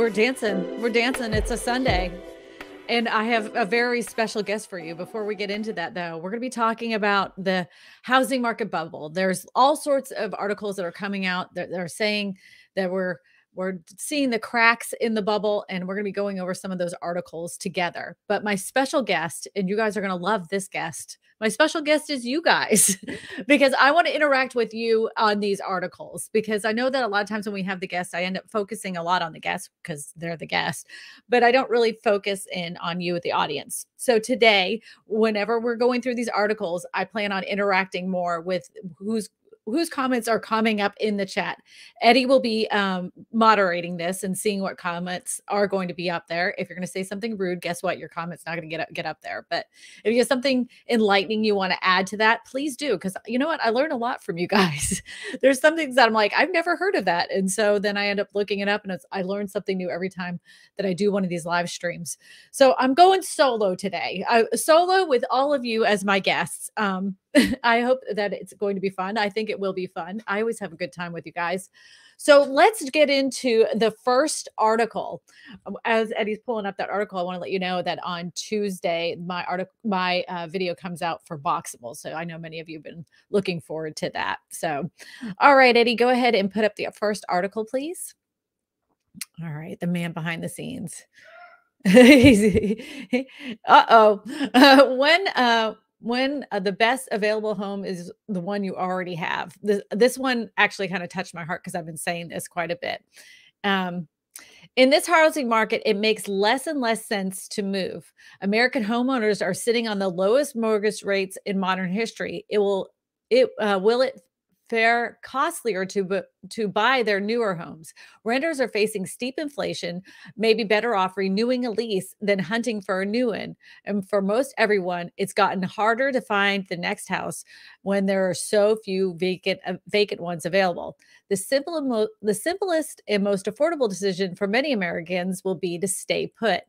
we're dancing. We're dancing. It's a Sunday. And I have a very special guest for you. Before we get into that, though, we're going to be talking about the housing market bubble. There's all sorts of articles that are coming out that are saying that we're seeing the cracks in the bubble, and we're going to be going over some of those articles together. But my special guest, and you guys are going to love this guest. My special guest is you guys, because I want to interact with you on these articles, because I know that a lot of times when we have the guests, I end up focusing a lot on the guests because they're the guest, but I don't really focus in on you, the audience. So today, whenever we're going through these articles, I plan on interacting more with whose comments are coming up in the chat. Eddie will be moderating this and seeing what comments are going to be up there. If you're going to say something rude, guess what? Your comment's not going to get up there. But if you have something enlightening you want to add to that, please do. Because you know what? I learn a lot from you guys. There's some things that I'm like, I've never heard of that. And so then I end up looking it up, and I learn something new every time that I do one of these live streams. So I'm going solo today. Solo with all of you as my guests. I hope that it's going to be fun. I think it will be fun. I always have a good time with you guys. So let's get into the first article. As Eddie's pulling up that article, I want to let you know that on Tuesday, my video comes out for Boxable. So I know many of you have been looking forward to that. So, all right, Eddie, go ahead and put up the first article, please. All right, the man behind the scenes. When the best available home is the one you already have. This one actually kind of touched my heart because I've been saying this quite a bit. In this housing market, it makes less and less sense to move. American homeowners are sitting on the lowest mortgage rates in modern history. Will it fare costlier to buy their newer homes? Renters are facing steep inflation, maybe better off renewing a lease than hunting for a new one. And for most everyone, it's gotten harder to find the next house when there are so few vacant ones available. The simplest and most affordable decision for many Americans will be to stay put.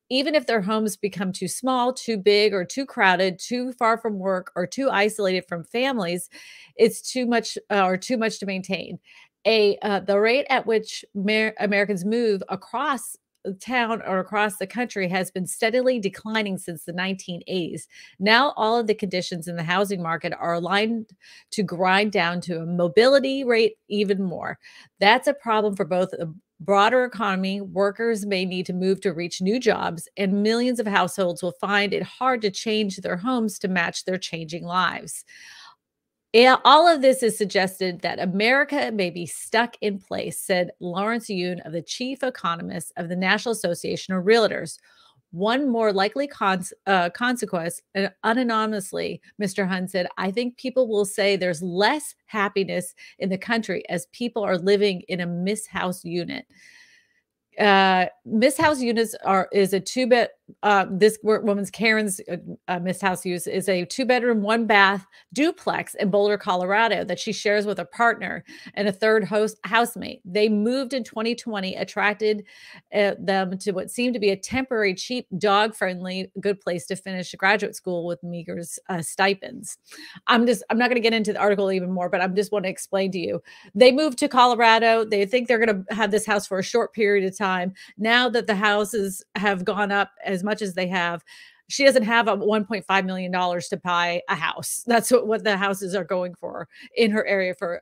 Even if their homes become too small, too big, or too crowded, too far from work, or too isolated from families, it's too much to maintain. The rate at which Americans move across town or across the country has been steadily declining since the 1980s. Now, all of the conditions in the housing market are aligned to grind down to a mobility rate even more. That's a problem for both the broader economy. Workers may need to move to reach new jobs, and millions of households will find it hard to change their homes to match their changing lives. Yeah, all of this is suggested that America may be stuck in place, said Lawrence Yun, of the chief economist of the National Association of Realtors. One more likely consequence, anonymously, Mr. Hun said, I think people will say there's less happiness in the country as people are living in a mishouse unit. Mishouse units is a two-bed. This woman's Karen's mishouse use is a 2-bedroom, 1-bath duplex in Boulder, Colorado, that she shares with a partner and a third housemate. They moved in 2020, attracted them to what seemed to be a temporary, cheap, dog-friendly, good place to finish graduate school with meager stipends. I'm not going to get into the article even more, but I just want to explain to you. They moved to Colorado. They think they're going to have this house for a short period of time. Now that the houses have gone up as much as they have, she doesn't have a $1.5 million to buy a house. That's what the houses are going for in her area for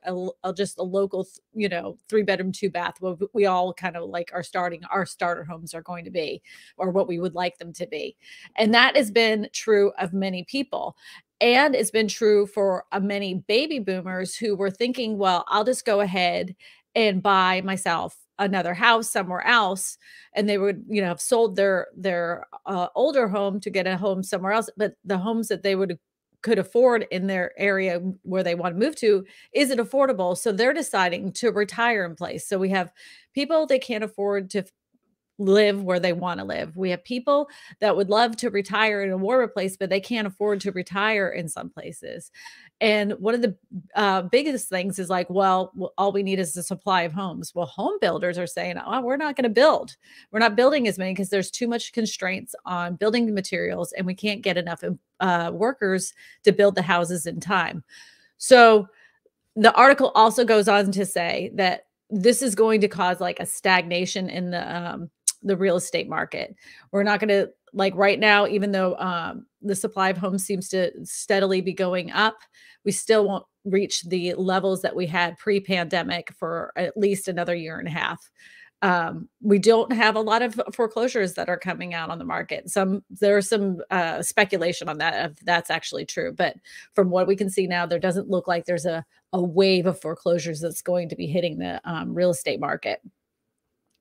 just a local, 3-bedroom, 2-bath. What we all kind of like our starter homes are going to be, or what we would like them to be. And that has been true of many people. And it's been true for many baby boomers who were thinking, well, I'll just go ahead and buy myself another house somewhere else, and they would have sold their older home to get a home somewhere else, but the homes that they could afford in their area where they want to move to isn't affordable, so they're deciding to retire in place. So we have people that can't afford to live where they want to live. We have people that would love to retire in a warmer place, but they can't afford to retire in some places. And one of the biggest things is like, well, all we need is a supply of homes. Well, home builders are saying, oh, we're not going to build. We're not building as many because there's too much constraints on building materials, and we can't get enough workers to build the houses in time. So the article also goes on to say that this is going to cause like a stagnation in the real estate market. We're not going to, like right now, even though the supply of homes seems to steadily be going up, we still won't reach the levels that we had pre-pandemic for at least another year and a half. We don't have a lot of foreclosures that are coming out on the market. There's some speculation on that, if that's actually true. But from what we can see now, there doesn't look like there's a wave of foreclosures that's going to be hitting the real estate market.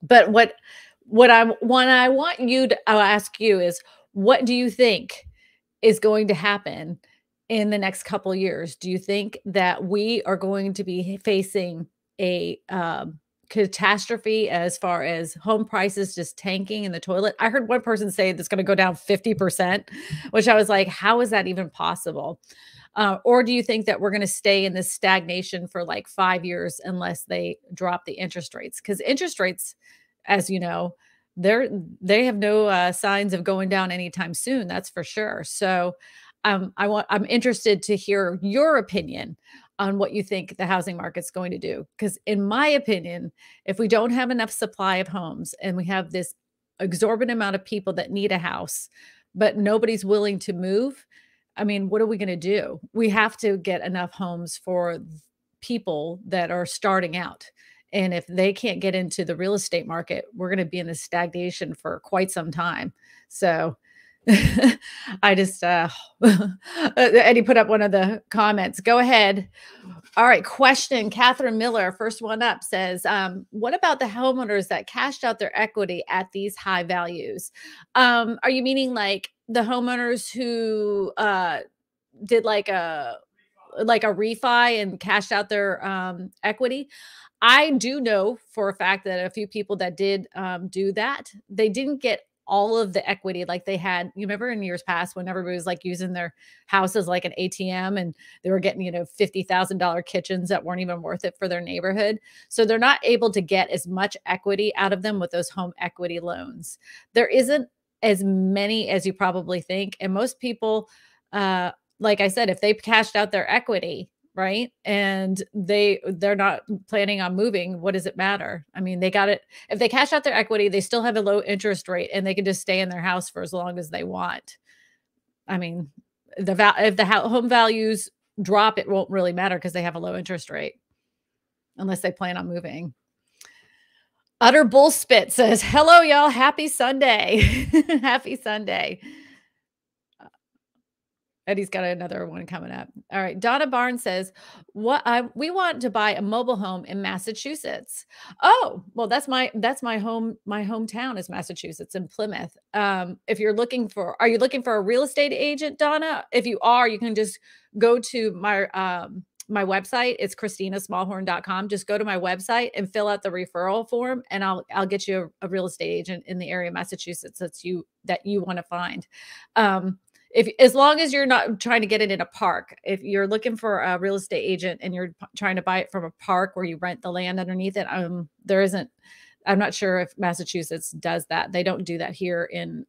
But what I want you to, I'll ask you is, what do you think is going to happen in the next couple of years? Do you think that we are going to be facing a catastrophe as far as home prices just tanking in the toilet? I heard one person say that's going to go down 50%, which I was like, how is that even possible? Or do you think that we're going to stay in this stagnation for like 5 years unless they drop the interest rates? Because interest rates, as you know, they have no signs of going down anytime soon. That's for sure. So I'm interested to hear your opinion on what you think the housing market's going to do. Because in my opinion, if we don't have enough supply of homes and we have this exorbitant amount of people that need a house, but nobody's willing to move, I mean, what are we going to do? We have to get enough homes for people that are starting out. And if they can't get into the real estate market, we're going to be in this stagnation for quite some time. So I just, Eddie put up one of the comments. Go ahead. All right. Question. Catherine Miller, first one up, says, what about the homeowners that cashed out their equity at these high values? Are you meaning like the homeowners who did like a refi and cashed out their equity? I do know for a fact that a few people that did do that, they didn't get all of the equity like they had. You remember in years past when everybody was like using their house as like an ATM and they were getting, $50,000 kitchens that weren't even worth it for their neighborhood. So they're not able to get as much equity out of them with those home equity loans. There isn't as many as you probably think. And most people, like I said, if they cashed out their equity, right, and they're not planning on moving, what does it matter? I mean, they got it. If they cash out their equity, they still have a low interest rate and they can just stay in their house for as long as they want. I mean, if the home values drop, it won't really matter because they have a low interest rate unless they plan on moving. Utter Bullspit says, hello, y'all. Happy Sunday. Happy Sunday. Eddie's got another one coming up. All right. Donna Barnes says, we want to buy a mobile home in Massachusetts. Oh, well, that's my home. My hometown is Massachusetts, in Plymouth. If you're looking for, are you looking for a real estate agent, Donna? If you are, you can just go to my, my website. It's KristinaSmallhorn.com. Just go to my website and fill out the referral form, and I'll get you a real estate agent in the area of Massachusetts that you want to find. As long as you're not trying to get it in a park. If you're looking for a real estate agent and you're trying to buy it from a park where you rent the land underneath it, there isn't. I'm not sure if Massachusetts does that. They don't do that here in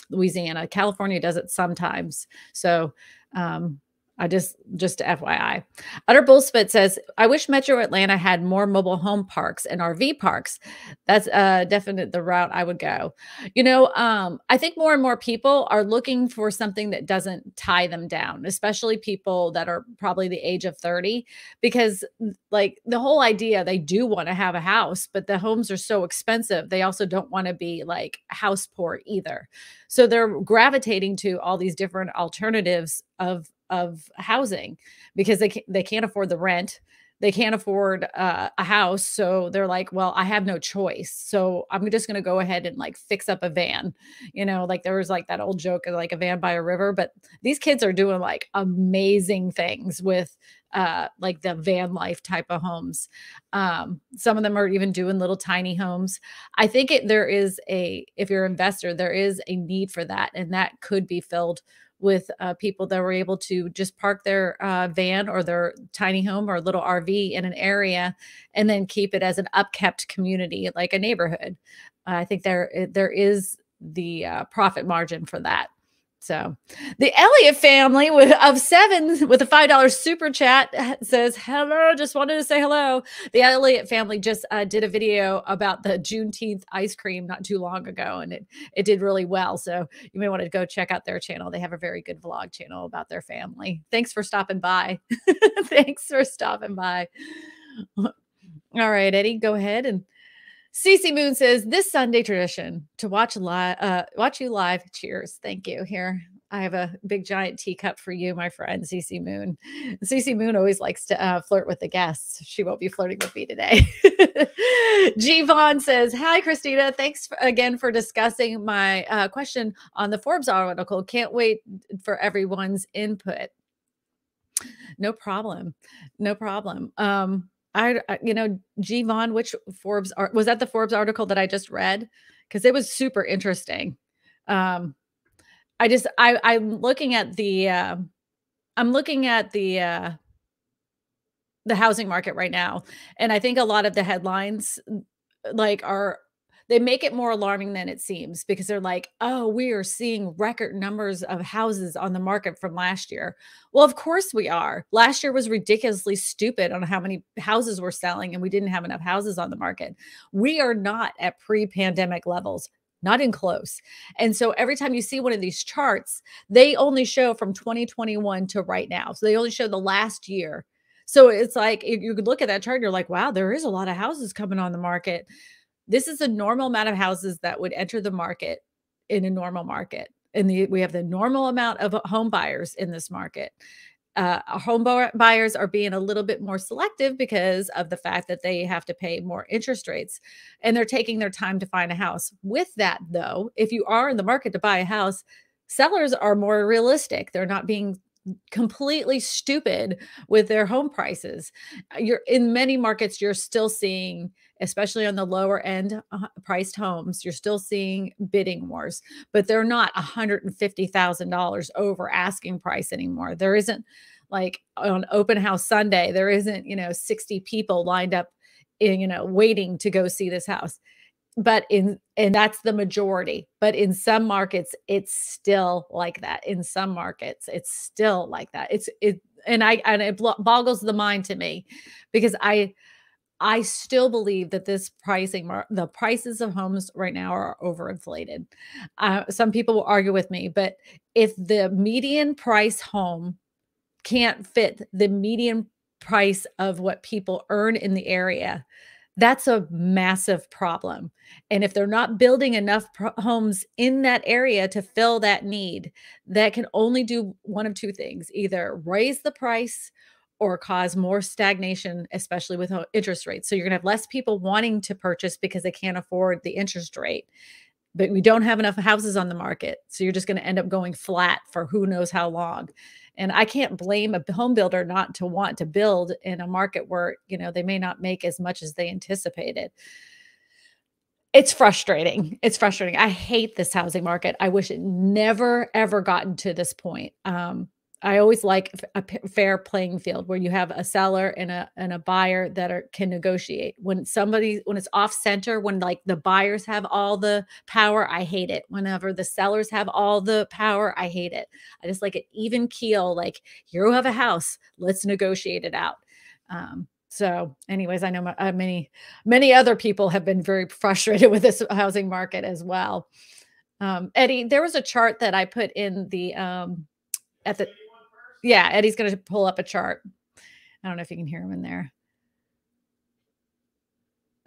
Louisiana. California does it sometimes. So I just FYI. Utter Bullspit says, I wish Metro Atlanta had more mobile home parks and RV parks. That's definitely the route I would go. I think more and more people are looking for something that doesn't tie them down, especially people that are probably the age of 30, because like the whole idea, they do want to have a house, but the homes are so expensive. They also don't want to be like house poor either. So they're gravitating to all these different alternatives of housing because they can't afford the rent. They can't afford a house. So they're like, well, I have no choice. So I'm just going to go ahead and like fix up a van. Like there was like that old joke of like a van by a river, but these kids are doing like amazing things with like the van life type of homes. Some of them are even doing little tiny homes. I think if you're an investor, there is a need for that. And that could be filled with people that were able to just park their van or their tiny home or little RV in an area and then keep it as an upkept community, like a neighborhood. I think there is the profit margin for that. So the Elliott family of 7 with a $5 super chat says, hello, just wanted to say hello. The Elliott family just did a video about the Juneteenth ice cream not too long ago, and it did really well. So you may want to go check out their channel. They have a very good vlog channel about their family. Thanks for stopping by. Thanks for stopping by. All right, Eddie, go ahead. And Cece Moon says, this Sunday tradition to watch you live. Cheers. Thank you. Here, I have a big giant teacup for you, my friend, Cece Moon. Cece Moon always likes to flirt with the guests. She won't be flirting with me today. G Vaughn says, hi, Kristina. Thanks again for discussing my question on the Forbes article. Can't wait for everyone's input. No problem. No problem. G Vaughn, which was that the Forbes article that I just read? Because it was super interesting. I'm looking at the the housing market right now, and I think a lot of the headlines they make it more alarming than it seems, because they're like, oh, we are seeing record numbers of houses on the market from last year. Well, of course we are. Last year was ridiculously stupid on how many houses we're selling, and we didn't have enough houses on the market. We are not at pre-pandemic levels, not in close. And so every time you see one of these charts, they only show from 2021 to right now. So they only show the last year. So it's like, if you could look at that chart, you're like, wow, there is a lot of houses coming on the market. This is a normal amount of houses that would enter the market in a normal market. And we have the normal amount of home buyers in this market. Home buyers are being a little bit more selective because of the fact that they have to pay more interest rates, and they're taking their time to find a house. With that, though, if you are in the market to buy a house, sellers are more realistic. They're not being completely stupid with their home prices. You're in many markets, you're still seeing, especially on the lower end priced homes, you're still seeing bidding wars, but they're not $150,000 over asking price anymore. There isn't, like on open house Sunday, there isn't, 60 people lined up waiting to go see this house. And that's the majority, but in some markets it's still like that. In some markets it's still like that. It boggles the mind to me, because I still believe that the prices of homes right now are overinflated. Some people will argue with me, but if the median price home can't fit the median price of what people earn in the area, that's a massive problem. And if they're not building enough homes in that area to fill that need, that can only do one of two things: either raise the price or cause more stagnation, especially with interest rates. So you're going to have less people wanting to purchase because they can't afford the interest rate, but we don't have enough houses on the market. So you're just going to end up going flat for who knows how long. And I can't blame a home builder not to want to build in a market where, they may not make as much as they anticipated. It's frustrating. It's frustrating. I hate this housing market. I wish it never, ever gotten to this point. I always like a fair playing field where you have a seller and a buyer that can negotiate. When it's off center, when like the buyers have all the power, I hate it. Whenever the sellers have all the power, I hate it. I just like an even keel, like, here you have a house, let's negotiate it out. So anyways, I know many other people have been very frustrated with this housing market as well. Eddie, there was a chart that I put in the at the yeah, Eddie's going to pull up a chart. I don't know if you can hear him in there.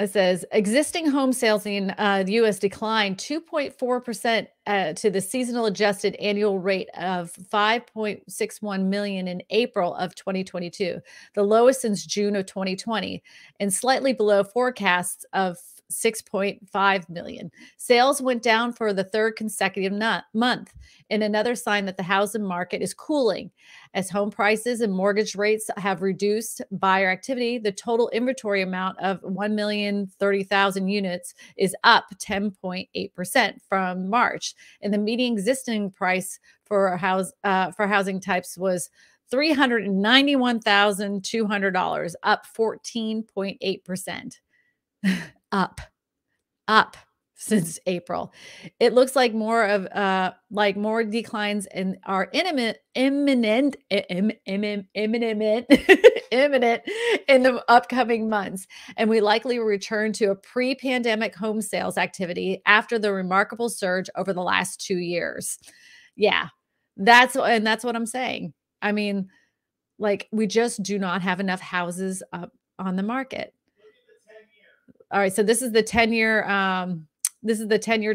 It says existing home sales in the U.S. declined 2.4% to the seasonal adjusted annual rate of 5.61 million in April of 2022, the lowest since June of 2020, and slightly below forecasts of 6.5 million. Sales went down for the third consecutive month, and another sign that the housing market is cooling. As home prices and mortgage rates have reduced buyer activity, the total inventory amount of 1,030,000 units is up 10.8% from March, and the median existing price for housing types was $391,200, up 14.8%. Up. since April. It looks like more declines in are imminent imminent in the upcoming months, and we likely will return to a pre-pandemic home sales activity after the remarkable surge over the last 2 years. Yeah. That's what I'm saying. I mean, like, we just do not have enough houses up on the market. All right, so this is the 10-year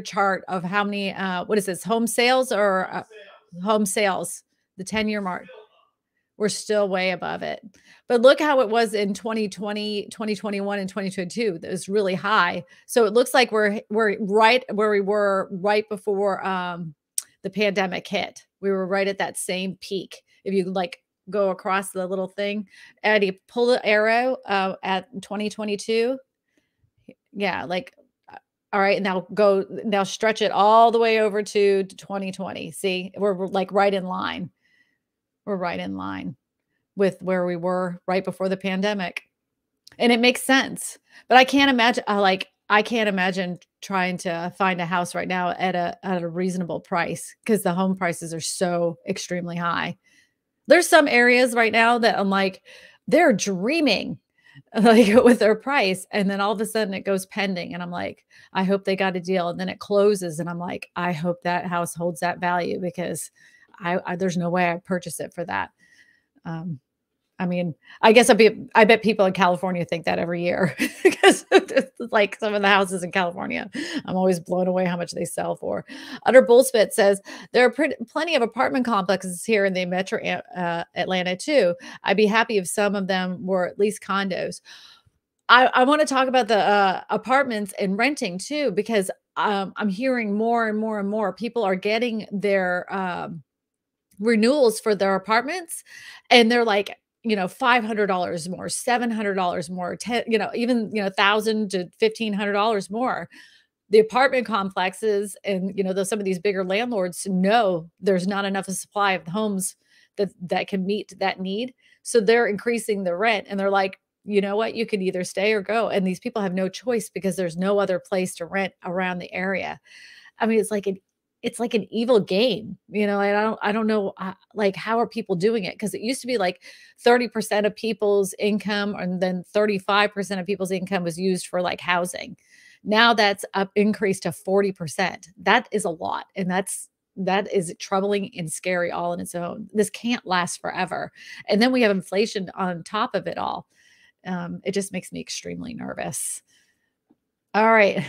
chart of how many, what is this, home sales or, home sales, the 10-year mark. We're still way above it. But look how it was in 2020, 2021, and 2022. That was really high. So it looks like we're right where we were right before, the pandemic hit. We were right at that same peak. If you, like, go across the little thing, Eddie, pull the arrow, at 2022. Yeah, like, all right, now stretch it all the way over to 2020. See, we're like right in line. We're right in line with where we were right before the pandemic. And it makes sense. But I can't imagine trying to find a house right now at a reasonable price because the home prices are so extremely high. There's some areas right now that I'm like, they're dreaming like with their price, and then all of a sudden it goes pending, and I'm like, I hope they got a deal, and then it closes, and I'm like, I hope that house holds that value because I there's no way I'd purchase it for that. Um, I mean, I bet people in California think that every year because like some of the houses in California, I'm always blown away how much they sell for. Utter Bullspit says there are plenty of apartment complexes here in the metro Atlanta too. I'd be happy if some of them were at least condos. I want to talk about the apartments and renting too, because I'm hearing more and more and more people are getting their renewals for their apartments, and they're like, $500 more, $700 more, 10, even, $1,000 to $1,500 more. The apartment complexes and, some of these bigger landlords know there's not enough of supply of homes that can meet that need. So they're increasing the rent, and they're like, you know what, you could either stay or go. And these people have no choice because there's no other place to rent around the area. I mean, it's like an evil game, and I don't know, like, how are people doing it? Because it used to be like 30% of people's income, and then 35% of people's income was used for like housing. Now that's up increased to 40%. That is a lot. And that is troubling and scary all in its own. This can't last forever. And then we have inflation on top of it all. It just makes me extremely nervous. All right.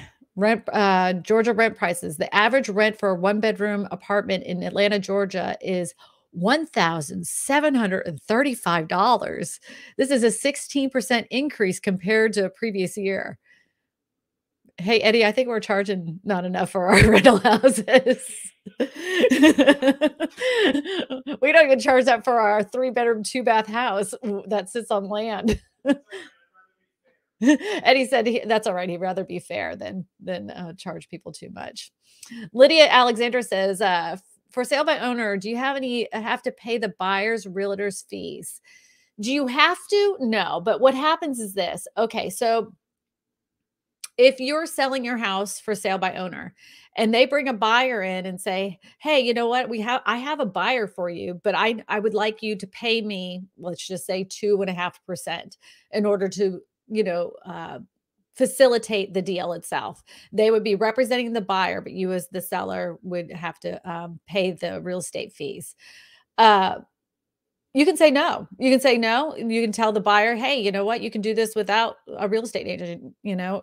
Georgia rent prices. The average rent for a one-bedroom apartment in Atlanta, Georgia is $1,735. This is a 16% increase compared to a previous year. Hey, Eddie, I think we're charging not enough for our rental houses. We don't even charge that for our 3-bedroom, 2-bath house that sits on land. Eddie said that's all right. He'd rather be fair than charge people too much. Lydia Alexander says, for sale by owner, do you have to pay the buyer's realtor's fees? Do you have to? No. But what happens is this. Okay, so if you're selling your house for sale by owner and they bring a buyer in and say, hey, you know what, I have a buyer for you, but I would like you to pay me, let's just say 2.5% in order to, facilitate the deal itself. They would be representing the buyer, but you as the seller would have to pay the real estate fees. You can say no. You can say no. You can tell the buyer, hey, you know what? You can do this without a real estate agent,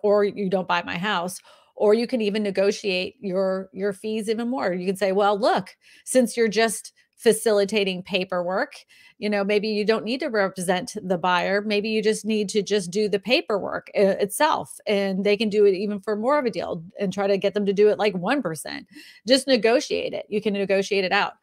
or you don't buy my house. Or you can even negotiate your fees even more. You can say, well, look, since you're just facilitating paperwork, maybe you don't need to represent the buyer. Maybe you just need to just do the paperwork itself. And they can do it even for more of a deal and try to get them to do it like 1%. Just negotiate it. You can negotiate it out.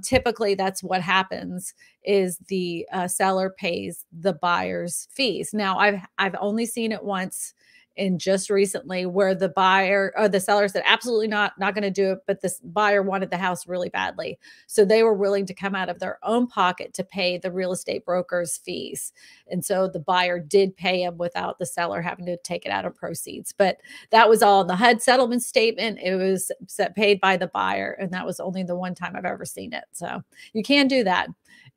Typically that's what happens is the seller pays the buyer's fees. Now I've only seen it once in just recently where the buyer or the seller said absolutely not going to do it, but this buyer wanted the house really badly. So they were willing to come out of their own pocket to pay the real estate broker's fees. And so the buyer did pay him without the seller having to take it out of proceeds. But that was all in the HUD settlement statement. It was paid by the buyer. And that was only the one time I've ever seen it. So you can do that.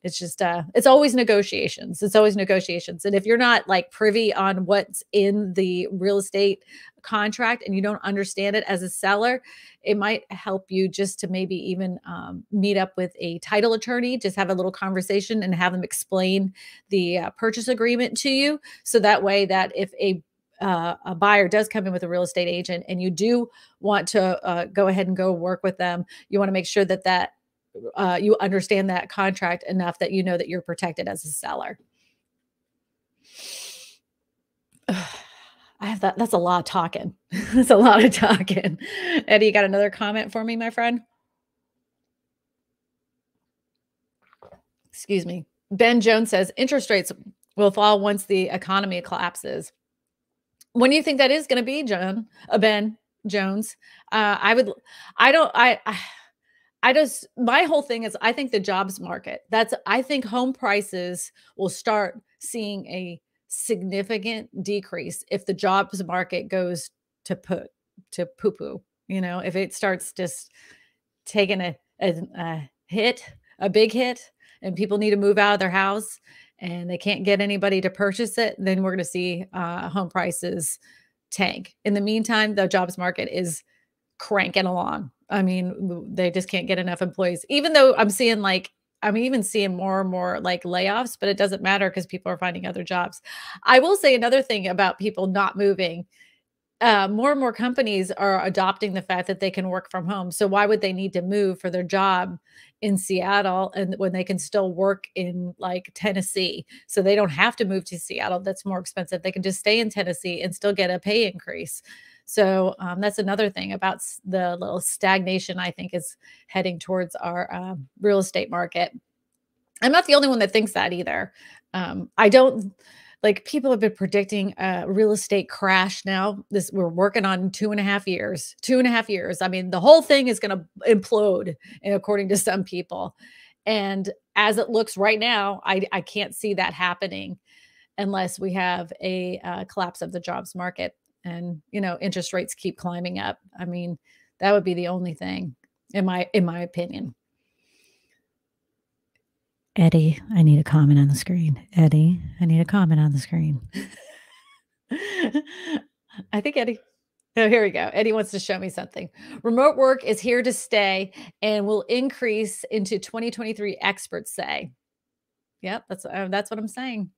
It's just, it's always negotiations. It's always negotiations. And if you're not like privy on what's in the real estate contract and you don't understand it as a seller, it might help you just to maybe even meet up with a title attorney, just have a little conversation and have them explain the purchase agreement to you. So that way that if a buyer does come in with a real estate agent and you do want to go ahead and go work with them, you want to make sure that you understand that contract enough that you know that you're protected as a seller. I have that. That's a lot of talking. That's a lot of talking. Eddie, you got another comment for me, my friend? Excuse me. Ben Jones says interest rates will fall once the economy collapses. When do you think that is going to be, Ben Jones? My whole thing is, I think the jobs market, I think home prices will start seeing a significant decrease if the jobs market goes to poo-poo, if it starts just taking a hit, a big hit, and people need to move out of their house and they can't get anybody to purchase it, then we're going to see home prices tank. In the meantime, the jobs market is cranking along. I mean, they just can't get enough employees, even though I'm even seeing more and more like layoffs, but it doesn't matter because people are finding other jobs. I will say another thing about people not moving. More and more companies are adopting the fact that they can work from home. So why would they need to move for their job in Seattle and when they can still work in like Tennessee? So they don't have to move to Seattle. That's more expensive. They can just stay in Tennessee and still get a pay increase. So that's another thing about the little stagnation I think is heading towards our real estate market. I'm not the only one that thinks that either. I don't like people have been predicting a real estate crash now. We're working on 2.5 years, 2.5 years. I mean, the whole thing is going to implode, according to some people. And as it looks right now, I can't see that happening unless we have a collapse of the jobs market and, interest rates keep climbing up. I mean, that would be the only thing in my opinion. Eddie, I need a comment on the screen. Eddie, I need a comment on the screen. I think Eddie. Oh, here we go. Eddie wants to show me something. Remote work is here to stay and will increase into 2023, experts say. Yep, that's what I'm saying.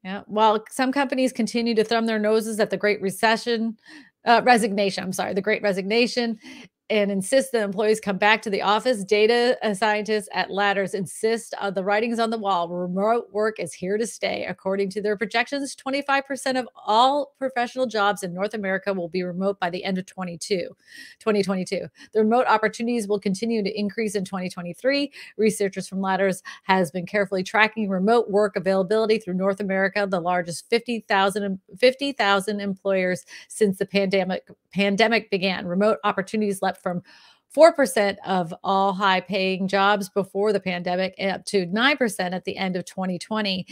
Yeah. While some companies continue to thumb their noses at the Great Resignation, the Great Resignation, and insist that employees come back to the office, data scientists at Ladders insist the writing's on the wall. Remote work is here to stay. According to their projections, 25% of all professional jobs in North America will be remote by the end of 2022. The remote opportunities will continue to increase in 2023. Researchers from Ladders has been carefully tracking remote work availability through North America, the largest 50,000 employers since the pandemic began. Remote opportunities leapt from 4% of all high-paying jobs before the pandemic up to 9% at the end of 2020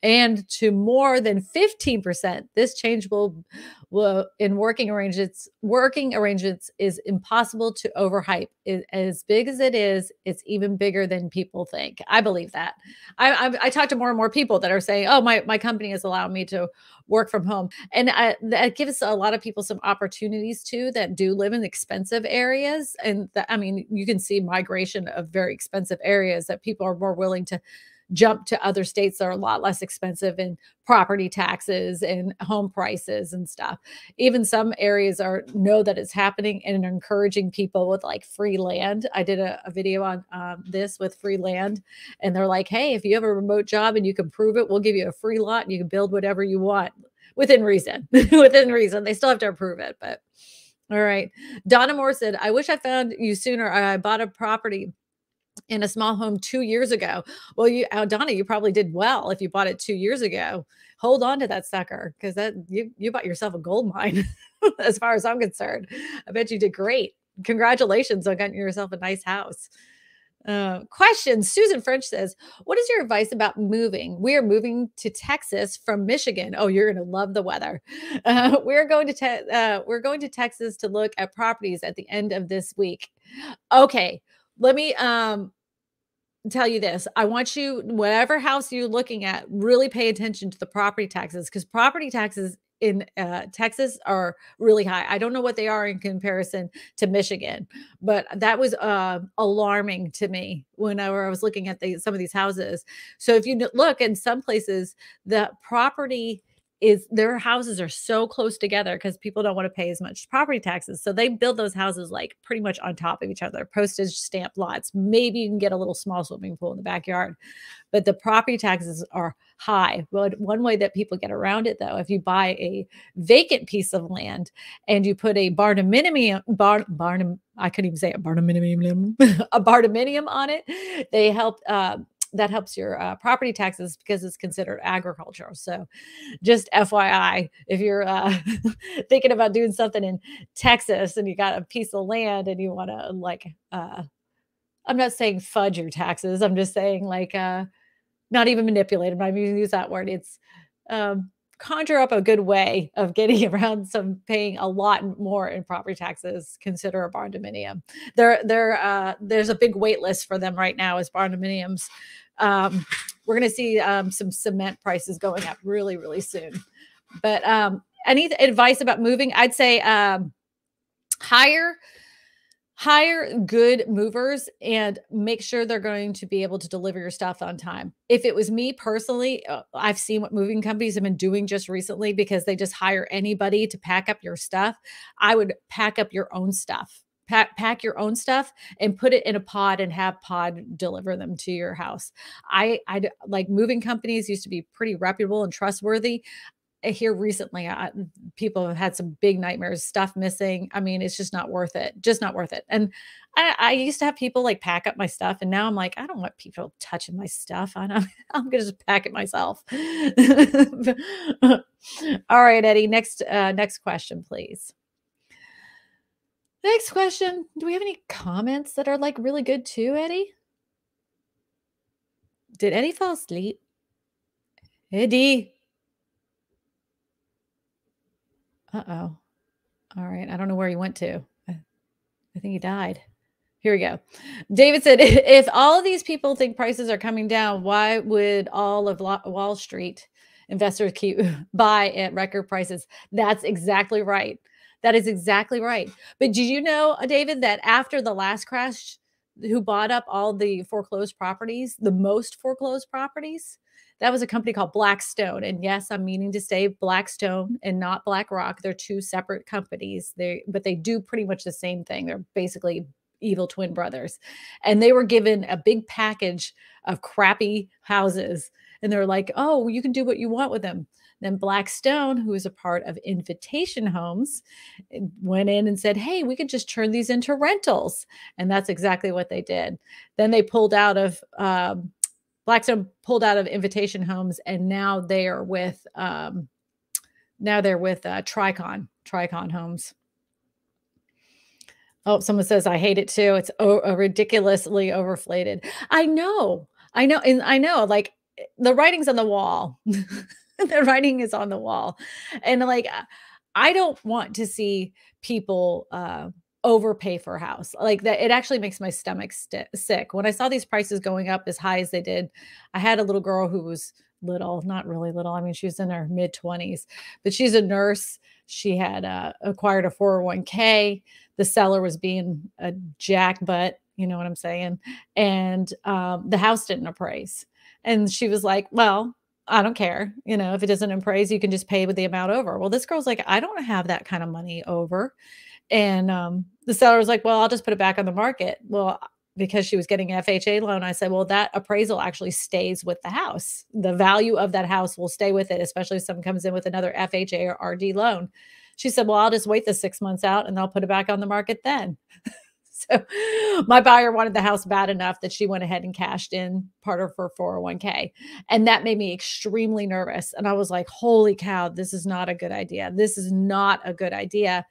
and to more than 15%. This change will in working arrangements is impossible to overhype. As big as it is, it's even bigger than people think. I believe that. I talk to more and more people that are saying, oh, my company has allowed me to work from home. And that gives a lot of people some opportunities too that do live in expensive areas. And you can see migration of very expensive areas that people are more willing to jump to other states that are a lot less expensive in property taxes and home prices and stuff. Even some areas know that it's happening and are encouraging people with like free land. I did a video on this with free land, and they're like, hey, if you have a remote job and you can prove it, we'll give you a free lot and you can build whatever you want within reason. Within reason. They still have to approve it, but all right. Donna Moore said, I wish I found you sooner. I bought a property in a small home 2 years ago. Well, Donna, you probably did well if you bought it 2 years ago. Hold on to that sucker because that you bought yourself a gold mine as far as I'm concerned. I bet you did great. Congratulations on getting yourself a nice house. Question. Susan French says, what is your advice about moving? We are moving to Texas from Michigan. Oh, you're going to love the weather. We're going to Texas to look at properties at the end of this week. Okay. Let me tell you this. I want you, whatever house you're looking at, really pay attention to the property taxes, because property taxes in Texas are really high. I don't know what they are in comparison to Michigan, but that was alarming to me whenever I was looking at some of these houses. So if you look in some places, the property their houses are so close together because people don't want to pay as much property taxes. So they build those houses like pretty much on top of each other, postage stamp lots. Maybe you can get a little small swimming pool in the backyard, but the property taxes are high. Well, one way that people get around it, though, if you buy a vacant piece of land and you put a I couldn't even say it, a barnuminium on it, they help. That helps your property taxes because it's considered agricultural. So just FYI, if you're thinking about doing something in Texas and you got a piece of land and you want to I'm not saying fudge your taxes. I'm just saying not even manipulate them. I'm not even use that word. It's conjure up a good way of getting around paying a lot more in property taxes. Consider a barndominium. There's a big wait list for them right now as barndominiums. We're going to see some cement prices going up really, really soon. But any advice about moving? I'd say hire good movers and make sure they're going to be able to deliver your stuff on time. If it was me personally, I've seen what moving companies have been doing just recently because they just hire anybody to pack up your stuff. I would pack up your own stuff. Pack your own stuff and put it in a pod and have pod deliver them to your house. I like moving companies used to be pretty reputable and trustworthy. Here recently, people have had some big nightmares, stuff missing. I mean, it's just not worth it. Just not worth it. And I used to have people like pack up my stuff, and now I'm like, I don't want people touching my stuff. I'm gonna just pack it myself. All right, Eddie. Next question, please. Next question. Do we have any comments that are like really good too, Eddie? Did Eddie fall asleep? Eddie. Uh-oh. All right. I don't know where he went to. I think he died. Here we go. David said, if all of these people think prices are coming down, why would all of Wall Street investors keep buy at record prices? That's exactly right. That is exactly right. But did you know, David, that after the last crash, who bought up all the foreclosed properties, the most foreclosed properties? That was a company called Blackstone. And yes, I'm meaning to say Blackstone and not BlackRock. They're two separate companies. But they do pretty much the same thing. They're basically evil twin brothers. And they were given a big package of crappy houses. And they're like, oh, you can do what you want with them. Then Blackstone, who is a part of Invitation Homes, went in and said, hey, we could just turn these into rentals. And that's exactly what they did. Then they pulled out of Blackstone pulled out of Invitation Homes, and now they're with Tricon Homes. Oh, someone says I hate it too. It's ridiculously overflated. I know, and I know. Like the writing's on the wall. The writing is on the wall, and like I don't want to see people overpay for a house like that. It actually makes my stomach sick when I saw these prices going up as high as they did. I had a little girl who was little, not really little. I mean, she was in her mid-20s, but she's a nurse. She had acquired a 401k. The seller was being a jackbutt, you know what I'm saying? And the house didn't appraise. And she was like, well, I don't care. You know, if it doesn't appraise, you can just pay with the amount over. Well, this girl's like, I don't have that kind of money over. And the seller was like, well, I'll just put it back on the market. Well, because she was getting an FHA loan, I said, well, that appraisal actually stays with the house. The value of that house will stay with it, especially if someone comes in with another FHA or RD loan. She said, well, I'll just wait the 6 months out and I'll put it back on the market then. So my buyer wanted the house bad enough that she went ahead and cashed in part of her 401k. And that made me extremely nervous. And I was like, holy cow, this is not a good idea. This is not a good idea.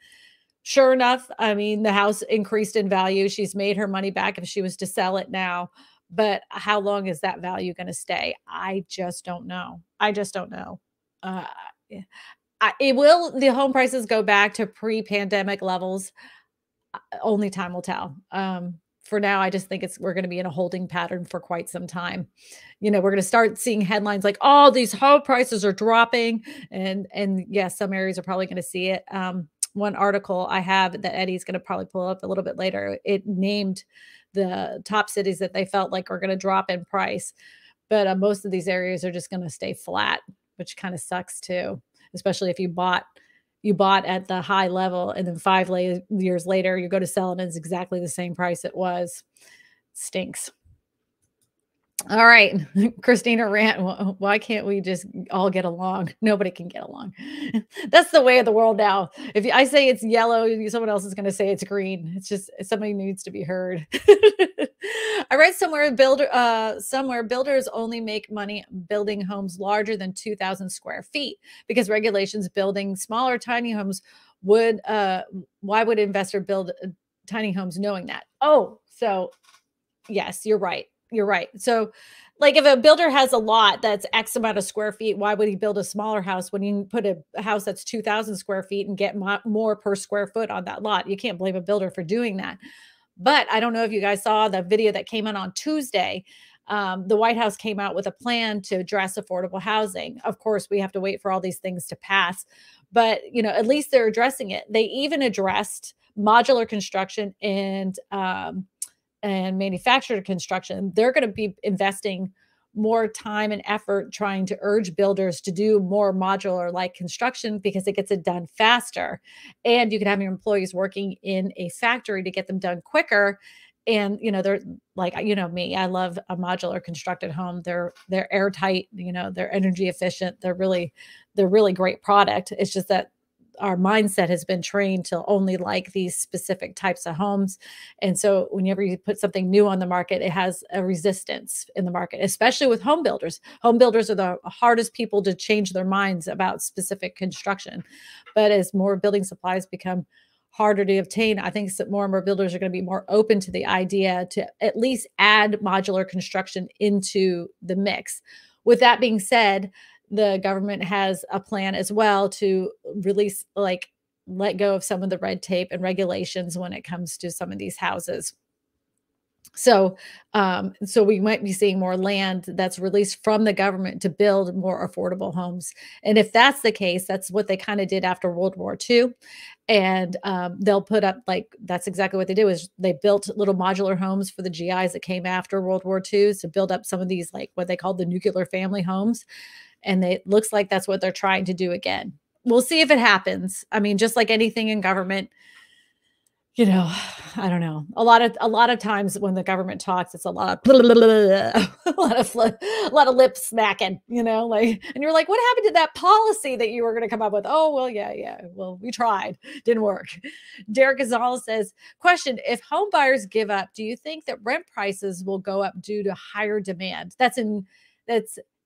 Sure enough, I mean, the house increased in value. She's made her money back if she was to sell it now. But how long is that value going to stay? I just don't know. I just don't know. Uh, yeah. It will, the home prices go back to pre-pandemic levels? Only time will tell. For now, I just think we're going to be in a holding pattern for quite some time. We're going to start seeing headlines like, "Oh, these home prices are dropping," and yes, some areas are probably going to see it. One article I have that Eddie's going to probably pull up a little bit later, it named the top cities that they felt like are going to drop in price, but most of these areas are just going to stay flat, which kind of sucks too, especially if you bought at the high level and then years later you go to sell it and it's exactly the same price it was. Stinks. All right, Kristina rant. Why can't we just all get along? Nobody can get along. That's the way of the world now. If I say it's yellow, someone else is going to say it's green. It's just somebody needs to be heard. I read somewhere builders only make money building homes larger than 2,000 square feet because regulations building smaller tiny homes would. Why would an investor build tiny homes knowing that? Oh, so yes, you're right. You're right. So, like, if a builder has a lot that's X amount of square feet, why would he build a smaller house when you can put a house that's 2,000 square feet and get more per square foot on that lot? You can't blame a builder for doing that. But I don't know if you guys saw the video that came out on Tuesday. The White House came out with a plan to address affordable housing. Of course, we have to wait for all these things to pass, but at least they're addressing it. They even addressed modular construction and manufactured construction. They're going to be investing more time and effort trying to urge builders to do more modular like construction because it gets it done faster. And you can have your employees working in a factory to get them done quicker. And they're like, me, I love a modular constructed home. They're airtight, they're energy efficient. They're really great product. It's just that our mindset has been trained to only like these specific types of homes. And so whenever you put something new on the market, it has a resistance in the market, especially with home builders. Home builders are the hardest people to change their minds about specific construction. But as more building supplies become harder to obtain, I think more and more builders are going to be more open to the idea to at least add modular construction into the mix. With that being said, the government has a plan as well to let go of some of the red tape and regulations when it comes to some of these houses. So we might be seeing more land that's released from the government to build more affordable homes. And if that's the case, that's what they kind of did after World War II. And they'll put up, that's exactly what they did, is they built little modular homes for the GIs that came after World War II to build up some of these, what they called the nuclear family homes. And it looks like that's what they're trying to do again. We'll see if it happens. I mean, just like anything in government, I don't know. A lot of times when the government talks, it's a lot of a lot of lip smacking, and you're like, what happened to that policy that you were going to come up with? Oh, well, yeah. Well, we tried, didn't work. Derek Gonzalez says, question: if home buyers give up, do you think that rent prices will go up due to higher demand? That's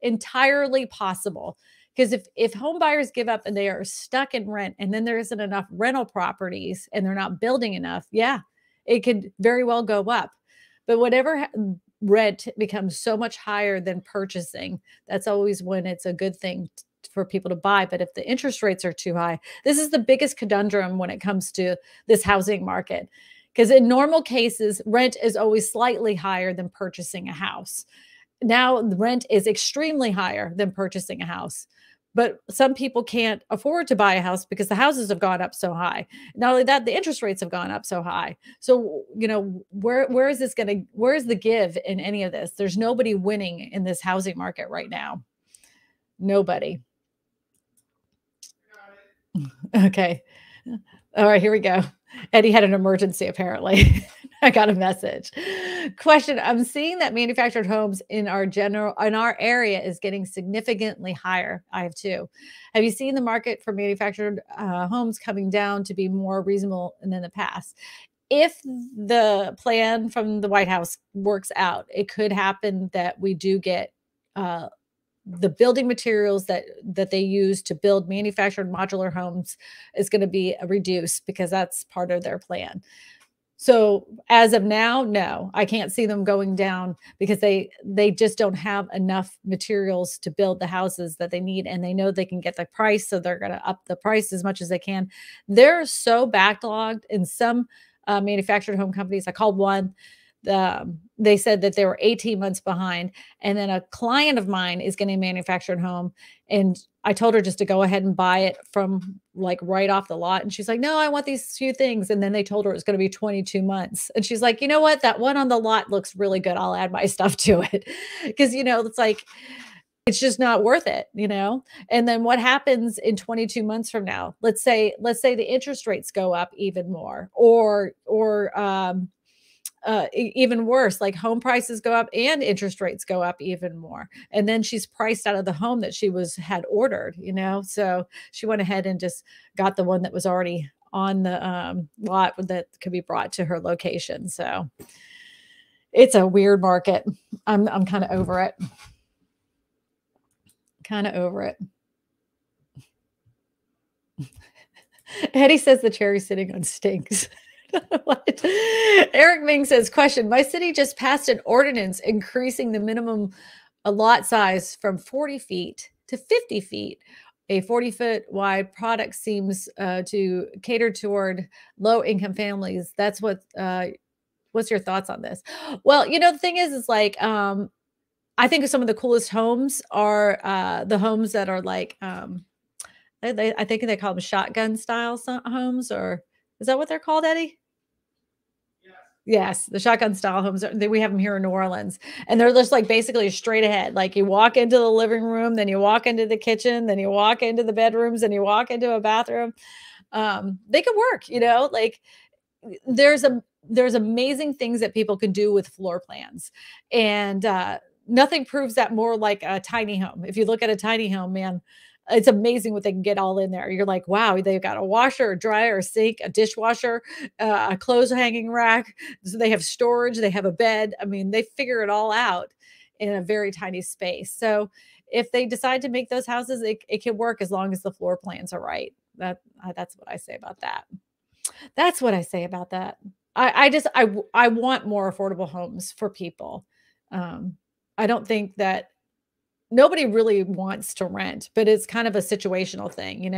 entirely possible. Because if home buyers give up and they are stuck in rent and then there isn't enough rental properties and they're not building enough, yeah, it could very well go up. But whatever rent becomes so much higher than purchasing, that's always when it's a good thing for people to buy. But if the interest rates are too high, this is the biggest conundrum when it comes to this housing market. Because in normal cases, rent is always slightly higher than purchasing a house. Now the rent is extremely higher than purchasing a house. But some people can't afford to buy a house because the houses have gone up so high. Not only that, the interest rates have gone up so high. So, where is the give in any of this? There's nobody winning in this housing market right now. Nobody. Okay. All right, here we go. Eddie had an emergency, apparently. I got a message. Question: I'm seeing that manufactured homes in our area is getting significantly higher. I have too. Have you seen the market for manufactured homes coming down to be more reasonable than in the past? if the plan from the White House works out, it could happen that we do get the building materials that they use to build manufactured modular homes is going to be reduced because that's part of their plan. So as of now, no, I can't see them going down because they just don't have enough materials to build the houses that they need, and they know they can get the price, so they're going to up the price as much as they can. They're so backlogged in some manufactured home companies. I called one. They said that they were 18 months behind, and then a client of mine is getting a manufactured home, and I told her just to go ahead and buy it from like right off the lot. And she's like, no, I want these few things. And then they told her it's going to be 22 months. And she's like, you know what? That one on the lot looks really good. I'll add my stuff to it. Cause it's like, it's just not worth it, And then what happens in 22 months from now? Let's say the interest rates go up even more, even worse, like home prices go up and interest rates go up even more. And then she's priced out of the home that she had ordered, So she went ahead and just got the one that was already on the lot that could be brought to her location. So it's a weird market. I'm kind of over it. Eddie says the cherry sitting on stinks. What? Eric Ming says, question, my city just passed an ordinance increasing the minimum lot size from 40 feet to 50 feet. A 40-foot wide product seems to cater toward low-income families. That's what's your thoughts on this? Well, the thing is like, I think some of the coolest homes are the homes that are like, I think they call them shotgun style homes, or is that what they're called, Eddie? Yes, the shotgun style homes we have them here in New Orleans, and they're just like basically straight ahead. Like you walk into the living room, then you walk into the kitchen, then you walk into the bedrooms, and you walk into a bathroom. They could work, like there's amazing things that people can do with floor plans, and nothing proves that more like a tiny home. If you look at a tiny home, man, it's amazing what they can get all in there. You're like, wow, they've got a washer, a dryer, a sink, a dishwasher, a clothes hanging rack. So they have storage, they have a bed. I mean, they figure it all out in a very tiny space. So if they decide to make those houses, it can work as long as the floor plans are right. That's what I say about that. That's what I say about that. I want more affordable homes for people. I don't think that nobody really wants to rent, but it's kind of a situational thing,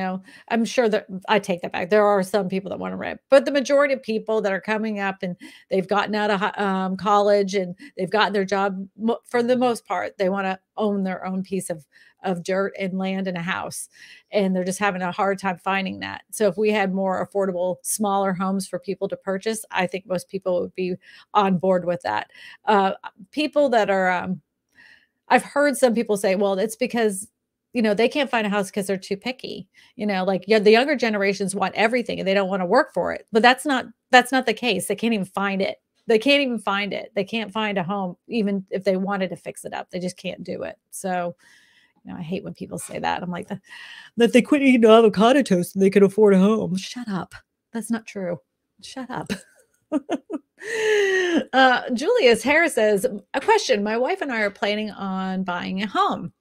I'm sure that I take that back. There are some people that want to rent, but the majority of people that are coming up and they've gotten out of college and they've gotten their job, for the most part, they want to own their own piece of dirt and land and a house. And they're just having a hard time finding that. So if we had more affordable, smaller homes for people to purchase, I think most people would be on board with that. People that are, I've heard some people say, well, it's because, they can't find a house because they're too picky, like the younger generations want everything and they don't want to work for it. But that's not the case. They can't even find it. They can't find a home, even if they wanted to fix it up. They just can't do it. So, I hate when people say that. I'm like, that they quit eating avocado toast and they could afford a home. Shut up. That's not true. Shut up. Julius Harris says, a question. My wife and I are planning on buying a home.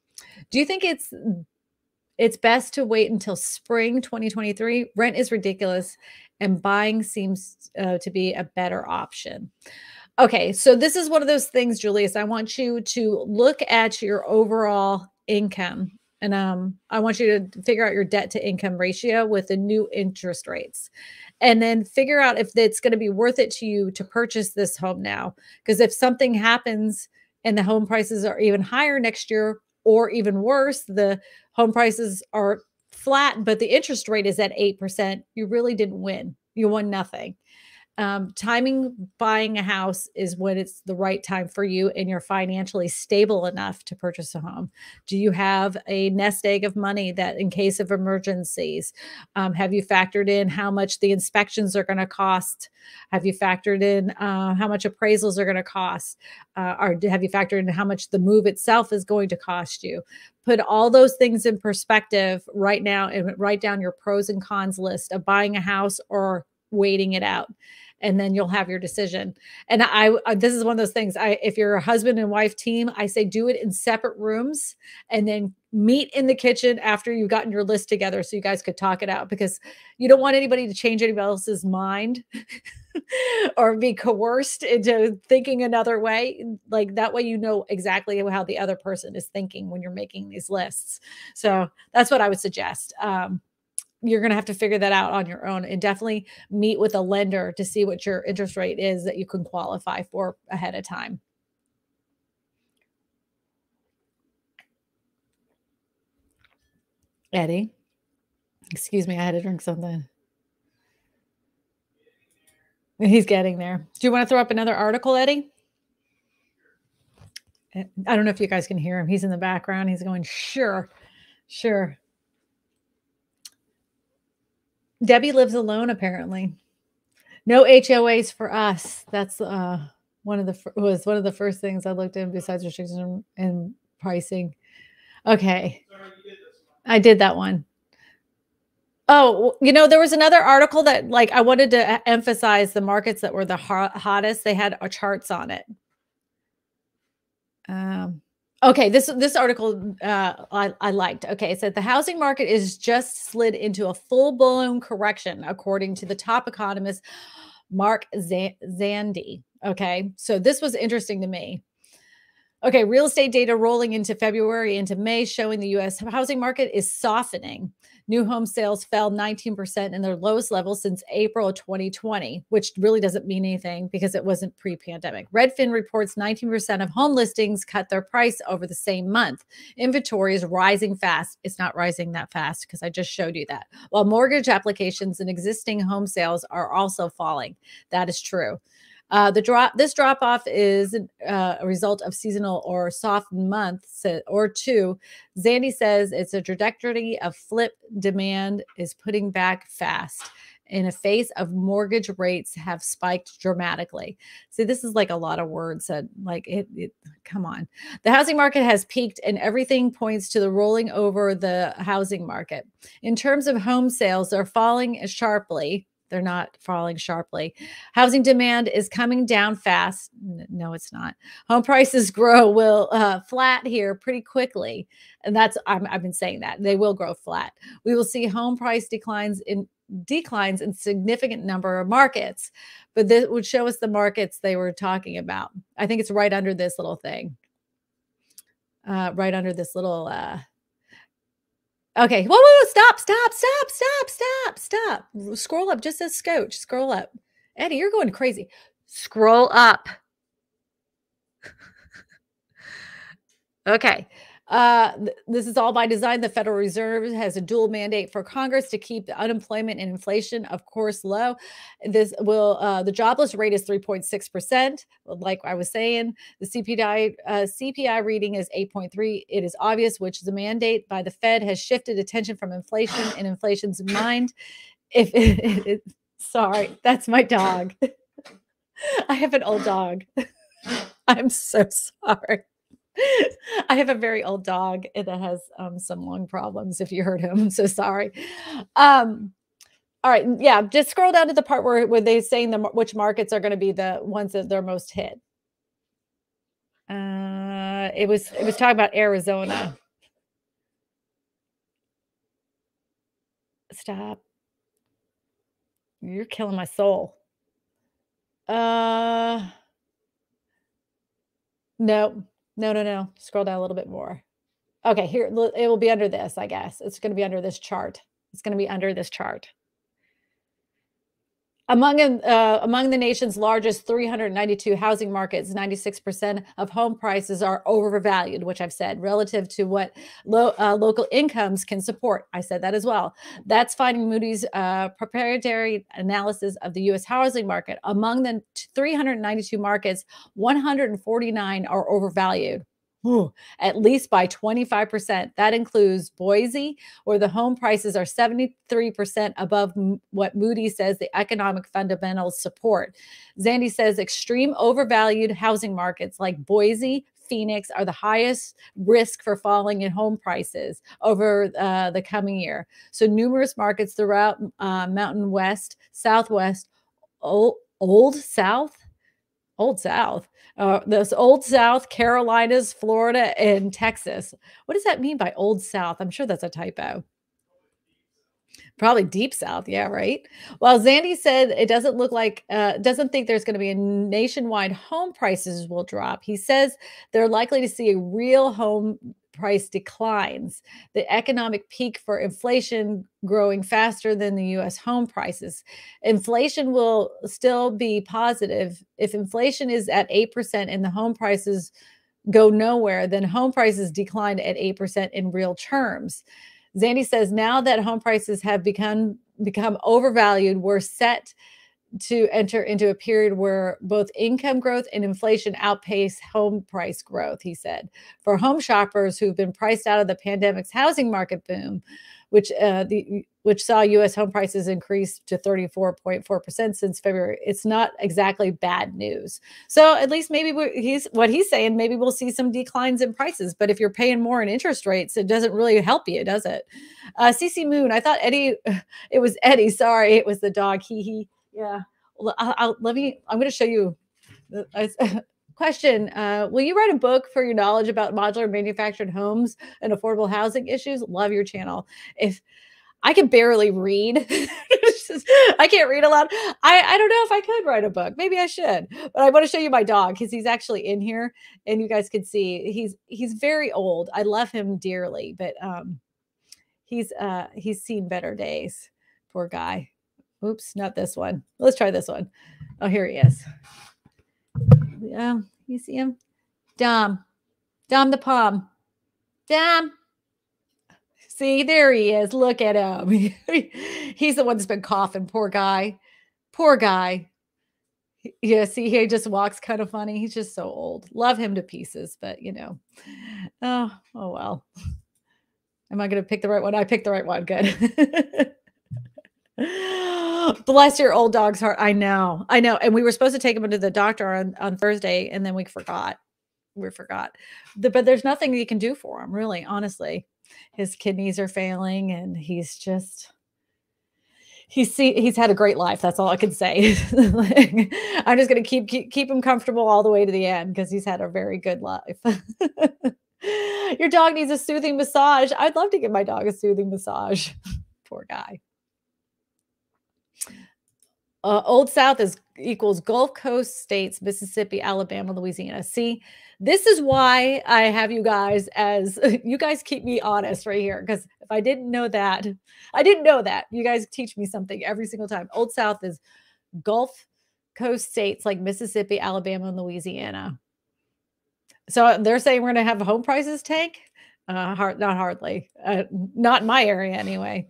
Do you think it's best to wait until spring 2023? Rent is ridiculous and buying seems to be a better option. Okay, so this is one of those things, Julius. I want you to look at your overall income, and I want you to figure out your debt to income ratio with the new interest rates, and then figure out if it's going to be worth it to you to purchase this home now. Because if something happens and the home prices are even higher next year, or even worse, the home prices are flat, but the interest rate is at 8%, you really didn't win. You won nothing. Timing buying a house is when it's the right time for you and you're financially stable enough to purchase a home. Do you have a nest egg of money that in case of emergencies? Have you factored in how much the inspections are going to cost? Have you factored in how much appraisals are going to cost? Or have you factored in how much the move itself is going to cost you? Put all those things in perspective right now and write down your pros and cons list of buying a house or waiting it out. and then you'll have your decision. And this is one of those things. If you're a husband and wife team, I say do it in separate rooms and then meet in the kitchen after you've gotten your list together so you guys could talk it out, because you don't want anybody to change anybody else's mind or be coerced into thinking another way. Like that way, you know exactly how the other person is thinking when you're making these lists. So that's what I would suggest. You're going to have to figure that out on your own, and definitely meet with a lender to see what your interest rate is that you can qualify for ahead of time. Eddie, excuse me, I had to drink something. He's getting there. Do you want to throw up another article, Eddie? I don't know if you guys can hear him. He's in the background. He's going, sure, sure. Debbie lives alone, apparently. No HOAs for us. That's one of the first things I looked in besides restrictions and pricing. Okay. I did that one. Oh, there was another article that I wanted to emphasize the markets that were the hottest. They had charts on it. Okay, this article I liked. Okay, it said the housing market is just slid into a full-blown correction, according to the top economist Mark Zandi. Okay, so this was interesting to me. Okay, real estate data rolling into February into May showing the U.S. housing market is softening. New home sales fell 19% in their lowest level since April of 2020, which really doesn't mean anything because it wasn't pre-pandemic. Redfin reports 19% of home listings cut their price over the same month. Inventory is rising fast. It's not rising that fast because I just showed you that. While mortgage applications and existing home sales are also falling. That is true. This drop off is a result of seasonal or soft months or two. Zandi says it's a trajectory of flip demand is putting back fast in a face of mortgage rates have spiked dramatically. See, this is like a lot of words that come on. The housing market has peaked and everything points to the rolling over the housing market. In terms of home sales, they're falling sharply. They're not falling sharply. Housing demand is coming down fast. No, it's not. Home prices will flat here pretty quickly. And I've been saying that. They will grow flat. We will see home price declines in significant number of markets. But this would show us the markets they were talking about. I think it's right under this little thing. Right under this little okay. Whoa, stop. Scroll up just a scotch. Scroll up. Eddie, you're going crazy. Scroll up. Okay. This is all by design. The Federal Reserve has a dual mandate for Congress to keep the unemployment and inflation, of course, low. The jobless rate is 3.6%. Like I was saying, the CPI reading is 8.3. It is obvious, which is a mandate by the Fed has shifted attention from inflation and inflation's mind. Sorry, that's my dog. I have an old dog. I'm so sorry. I have a very old dog that has some lung problems. If you heard him, I'm so sorry. All right, yeah, just scroll down to the part where they're saying which markets are going to be the ones that they're most hit. It was talking about Arizona. Stop. You're killing my soul. No. Scroll down a little bit more. Okay, here, it will be under this, I guess. It's going to be under this chart. It's going to be under this chart. Among the nation's largest 392 housing markets, 96% of home prices are overvalued, which I've said, relative to what local incomes can support. I said that as well. That's finding Moody's proprietary analysis of the U.S. housing market. Among the 392 markets, 149 are overvalued. At least by 25%. That includes Boise, where the home prices are 73% above what Moody's says the economic fundamentals support. Zandi says extreme overvalued housing markets like Boise, Phoenix are the highest risk for falling in home prices over the coming year. So numerous markets throughout Mountain West, Southwest, Old South? Old South. This Old South, Carolinas, Florida, and Texas. What does that mean by Old South? I'm sure that's a typo. Probably deep South, yeah, right? Well, Zandy said it doesn't look like doesn't think there's gonna be a nationwide home prices will drop. He says they're likely to see a real home price declines, the economic peak for inflation growing faster than the US home prices. Inflation will still be positive. If inflation is at 8% and the home prices go nowhere, then home prices declined at 8% in real terms. Zandy says now that home prices have become overvalued, we're set to enter into a period where both income growth and inflation outpace home price growth, he said. For home shoppers who've been priced out of the pandemic's housing market boom, which saw US home prices increase to 34.4% since February, it's not exactly bad news. So at least maybe he's saying maybe we'll see some declines in prices, but if you're paying more in interest rates, it doesn't really help you, does it? CC Moon, I thought Eddie, it was Eddie. Sorry, it was the dog. He. Yeah. Well, I'm going to show you. Question. Will you write a book for your knowledge about modular manufactured homes and affordable housing issues? Love your channel. If I can barely read, I can't read a lot. I don't know if I could write a book. Maybe I should, but I want to show you my dog because he's actually in here and you guys can see he's very old. I love him dearly, but he's seen better days. Poor guy. Oops, not this one. Let's try this one. Oh, here he is. Yeah, you see him? Dom the Palm. Dom. See, there he is. Look at him. He's the one that's been coughing. Poor guy. Poor guy. Yeah, see, he just walks kind of funny. He's just so old. Love him to pieces, but you know. Oh well. Am I going to pick the right one? I picked the right one. Good. Bless your old dog's heart. I know. And we were supposed to take him to the doctor on Thursday, and then we forgot. But there's nothing you can do for him, really, honestly. His kidneys are failing, and he's had a great life. That's all I can say. I'm just going to keep him comfortable all the way to the end because he's had a very good life. Your dog needs a soothing massage. I'd love to give my dog a soothing massage. Poor guy. Old South equals Gulf Coast states, Mississippi, Alabama, Louisiana. See, this is why I have you guys you guys keep me honest right here. Because if I didn't know that, you guys teach me something every single time. Old South is Gulf Coast states like Mississippi, Alabama, and Louisiana. So they're saying we're going to have home prices tank? Not hardly. Not in my area anyway.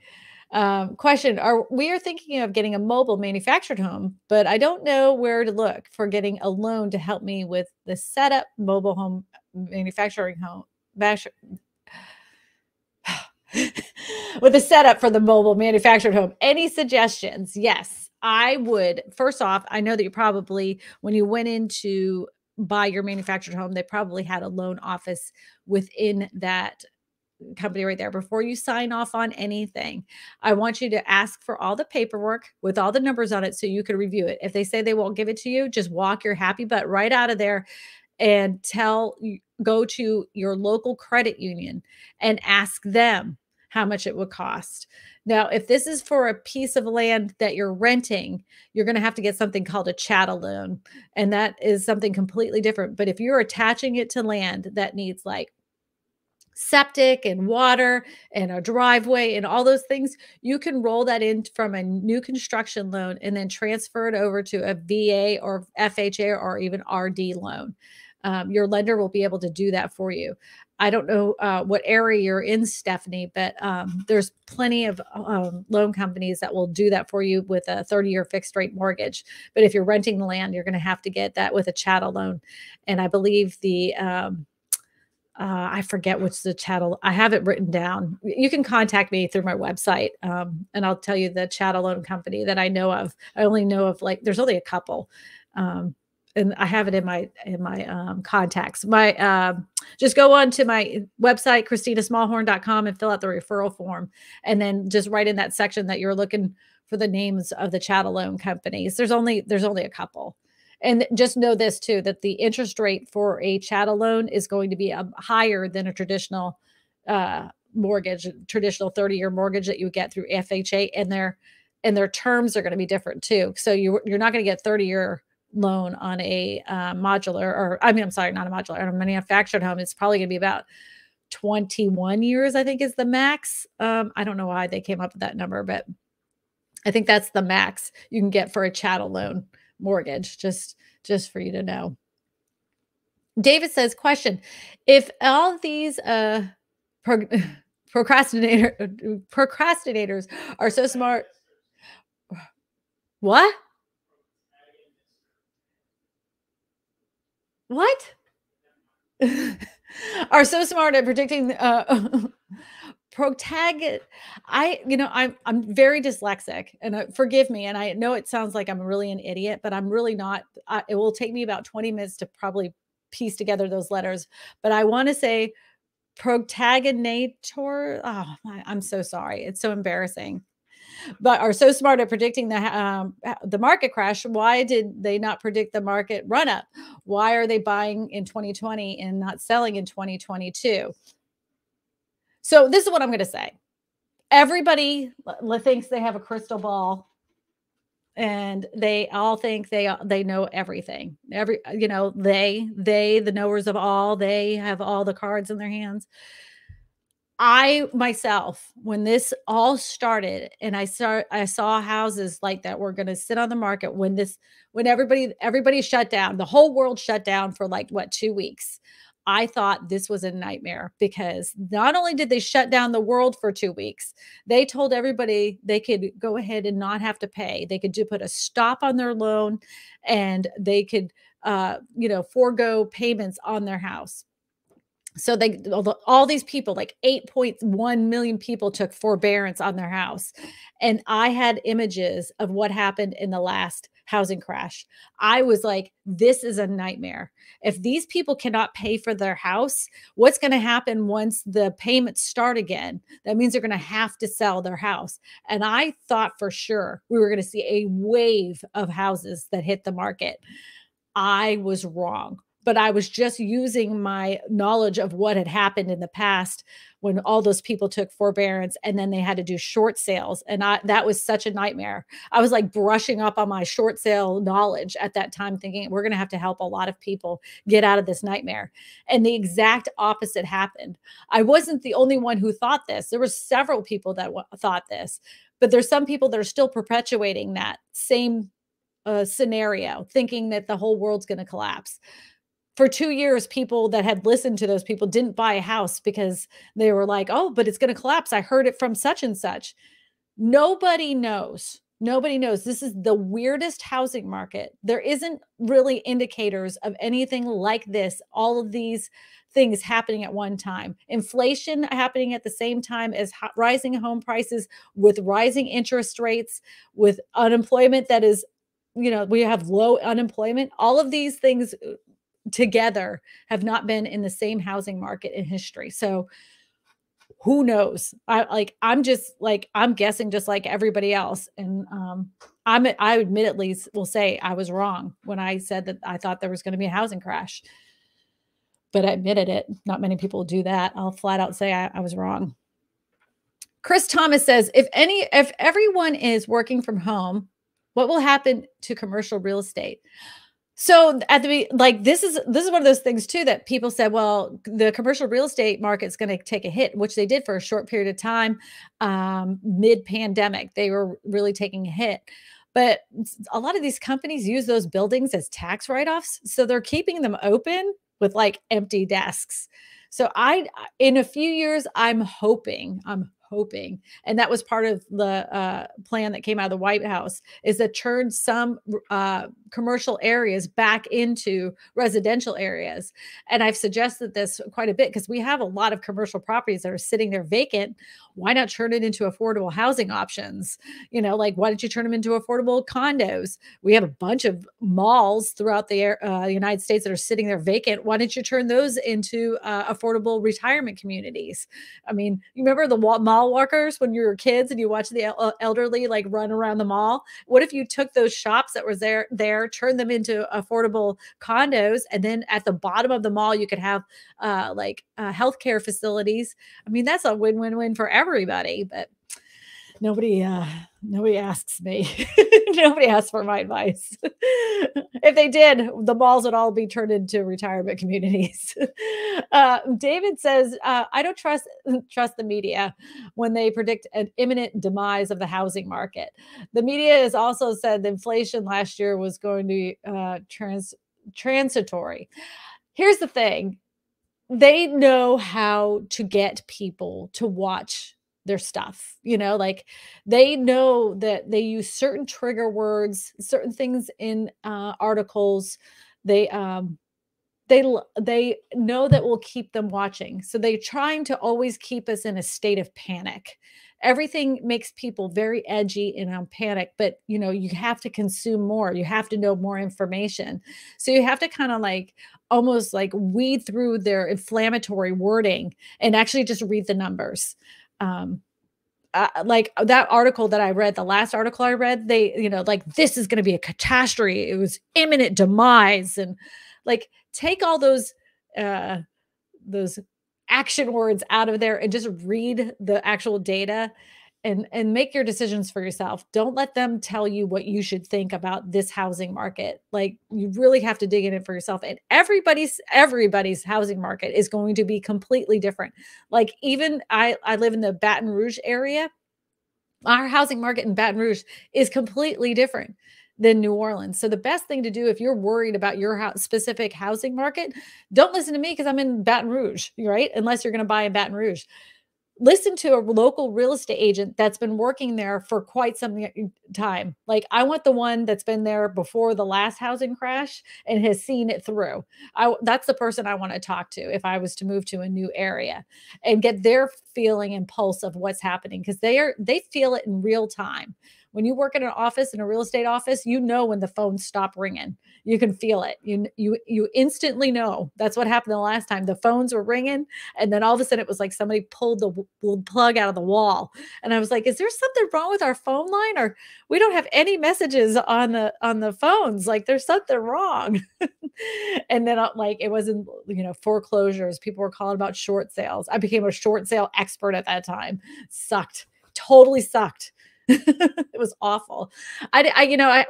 Question. We are thinking of getting a mobile manufactured home, but I don't know where to look for getting a loan to help me with the setup mobile home manufacturing home. With the setup for the mobile manufactured home. Any suggestions? Yes, I would. First off, I know that you probably, when you went in to buy your manufactured home, they probably had a loan office within that company right there. Before you sign off on anything, I want you to ask for all the paperwork with all the numbers on it so you can review it. If they say they won't give it to you, just walk your happy butt right out of there and go to your local credit union and ask them how much it would cost. Now, if this is for a piece of land that you're renting, you're going to have to get something called a chattel loan, and that is something completely different. But if you're attaching it to land that needs like septic and water and a driveway and all those things, you can roll that in from a new construction loan and then transfer it over to a VA or FHA or even RD loan. Your lender will be able to do that for you. I don't know what area you're in, Stephanie, but there's plenty of loan companies that will do that for you with a 30-year fixed rate mortgage. But if you're renting the land, you're going to have to get that with a chattel loan. And I believe I forget which the chattel. I have it written down. You can contact me through my website, and I'll tell you the chattel loan company that I know of. I only know of there's only a couple. and I have it in my contacts. My just go on to my website, KristinaSmallhorn.com, and fill out the referral form, and then just write in that section that you're looking for the names of the chattel loan companies. There's only a couple. And just know this too, that the interest rate for a chattel loan is going to be higher than a traditional mortgage, traditional 30-year mortgage that you would get through FHA, and their terms are going to be different too. So you're not going to get 30-year loan on a modular, or I mean, I'm sorry, not a modular, on a manufactured home. It's probably going to be about 21 years, I think is the max. I don't know why they came up with that number, but I think that's the max you can get for a chattel loan mortgage, just for you to know. David says, question, if all these procrastinators are so smart. What? What? Are so smart at predicting protagonist. I'm very dyslexic, and forgive me. And I know it sounds like I'm really an idiot, but I'm really not. It will take me about 20 minutes to probably piece together those letters. But I want to say protagnator. Oh, I'm so sorry. It's so embarrassing. But are so smart at predicting the market crash. Why did they not predict the market run up? Why are they buying in 2020 and not selling in 2022? So this is what I'm going to say. Everybody thinks they have a crystal ball, and they all think they know everything. The knowers of all, they have all the cards in their hands. I myself, when this all started and I saw houses like that were going to sit on the market when everybody shut down, the whole world shut down for like 2 weeks. I thought this was a nightmare, because not only did they shut down the world for 2 weeks, they told everybody they could go ahead and not have to pay. They could put a stop on their loan, and they could forego payments on their house. So all these people, like 8.1 million people, took forbearance on their house. And I had images of what happened in the last housing crash. I was like, this is a nightmare. If these people cannot pay for their house, what's going to happen once the payments start again? That means they're going to have to sell their house. And I thought for sure we were going to see a wave of houses that hit the market. I was wrong. But I was just using my knowledge of what had happened in the past when all those people took forbearance, and then they had to do short sales. And that was such a nightmare. I was like brushing up on my short sale knowledge at that time, thinking we're going to have to help a lot of people get out of this nightmare. And the exact opposite happened. I wasn't the only one who thought this. There were several people that thought this, but there's some people that are still perpetuating that same scenario, thinking that the whole world's going to collapse. For 2 years, people that had listened to those people didn't buy a house because they were like, oh, but it's going to collapse. I heard it from such and such. Nobody knows. Nobody knows. This is the weirdest housing market. There isn't really indicators of anything like this. All of these things happening at one time. Inflation happening at the same time as rising home prices, with rising interest rates, with unemployment that is, we have low unemployment. All of these things together have not been in the same housing market in history. So who knows? I'm guessing just like everybody else. And I admittedly will say I was wrong when I said that I thought there was going to be a housing crash, but I admitted it. Not many people do that. I'll flat out say I was wrong. Chris Thomas says, if everyone is working from home, what will happen to commercial real estate? So this is one of those things too, that people said, well, the commercial real estate market's going to take a hit, which they did for a short period of time. Mid-pandemic, they were really taking a hit. But a lot of these companies use those buildings as tax write-offs. So they're keeping them open with like empty desks. So in a few years, I'm hoping hoping, and that was part of the plan that came out of the White House, is to turn some commercial areas back into residential areas. And I've suggested this quite a bit because we have a lot of commercial properties that are sitting there vacant. Why not turn it into affordable housing options? Like, why don't you turn them into affordable condos? We have a bunch of malls throughout the United States that are sitting there vacant. Why don't you turn those into affordable retirement communities? I mean, you remember the mall walkers when you were kids and you watched the elderly like run around the mall? What if you took those shops that were there, turned them into affordable condos, and then at the bottom of the mall you could have healthcare facilities? I mean, that's a win-win-win for everybody. But nobody asks me. Nobody asks for my advice. If they did, the malls would all be turned into retirement communities. David says, I don't trust the media when they predict an imminent demise of the housing market. The media has also said the inflation last year was going to be transitory. Here's the thing. They know how to get people to watch their stuff, like they know that they use certain trigger words, certain things in articles. They know that will keep them watching. So they're trying to always keep us in a state of panic. Everything makes people very edgy and on panic, but you have to consume more. You have to know more information. So you have to kind of like almost like weed through their inflammatory wording and actually just read the numbers. Like that article that I read, the last article I read, they, like, this is going to be a catastrophe. It was imminent demise. And like, take all those action words out of there and just read the actual data and make your decisions for yourself. Don't let them tell you what you should think about this housing market. Like, you really have to dig in it for yourself. And everybody's housing market is going to be completely different. Like, even I live in the Baton Rouge area. Our housing market in Baton Rouge is completely different than New Orleans. So the best thing to do if you're worried about your specific housing market, don't listen to me because I'm in Baton Rouge, right? Unless you're going to buy in Baton Rouge. Listen to a local real estate agent that's been working there for quite some time. Like, I want the one that's been there before the last housing crash and has seen it through. That's the person I want to talk to if I was to move to a new area and get their feeling and pulse of what's happening, because they feel it in real time. When you work in an office, in a real estate office, when the phones stop ringing. You can feel it. You instantly know. That's what happened the last time. The phones were ringing, and then all of a sudden it was like somebody pulled the plug out of the wall. And I was like, is there something wrong with our phone line? Or we don't have any messages on the phones. Like, there's something wrong. And then like, it wasn't, foreclosures. People were calling about short sales. I became a short sale expert at that time. Sucked. Totally sucked. It was awful.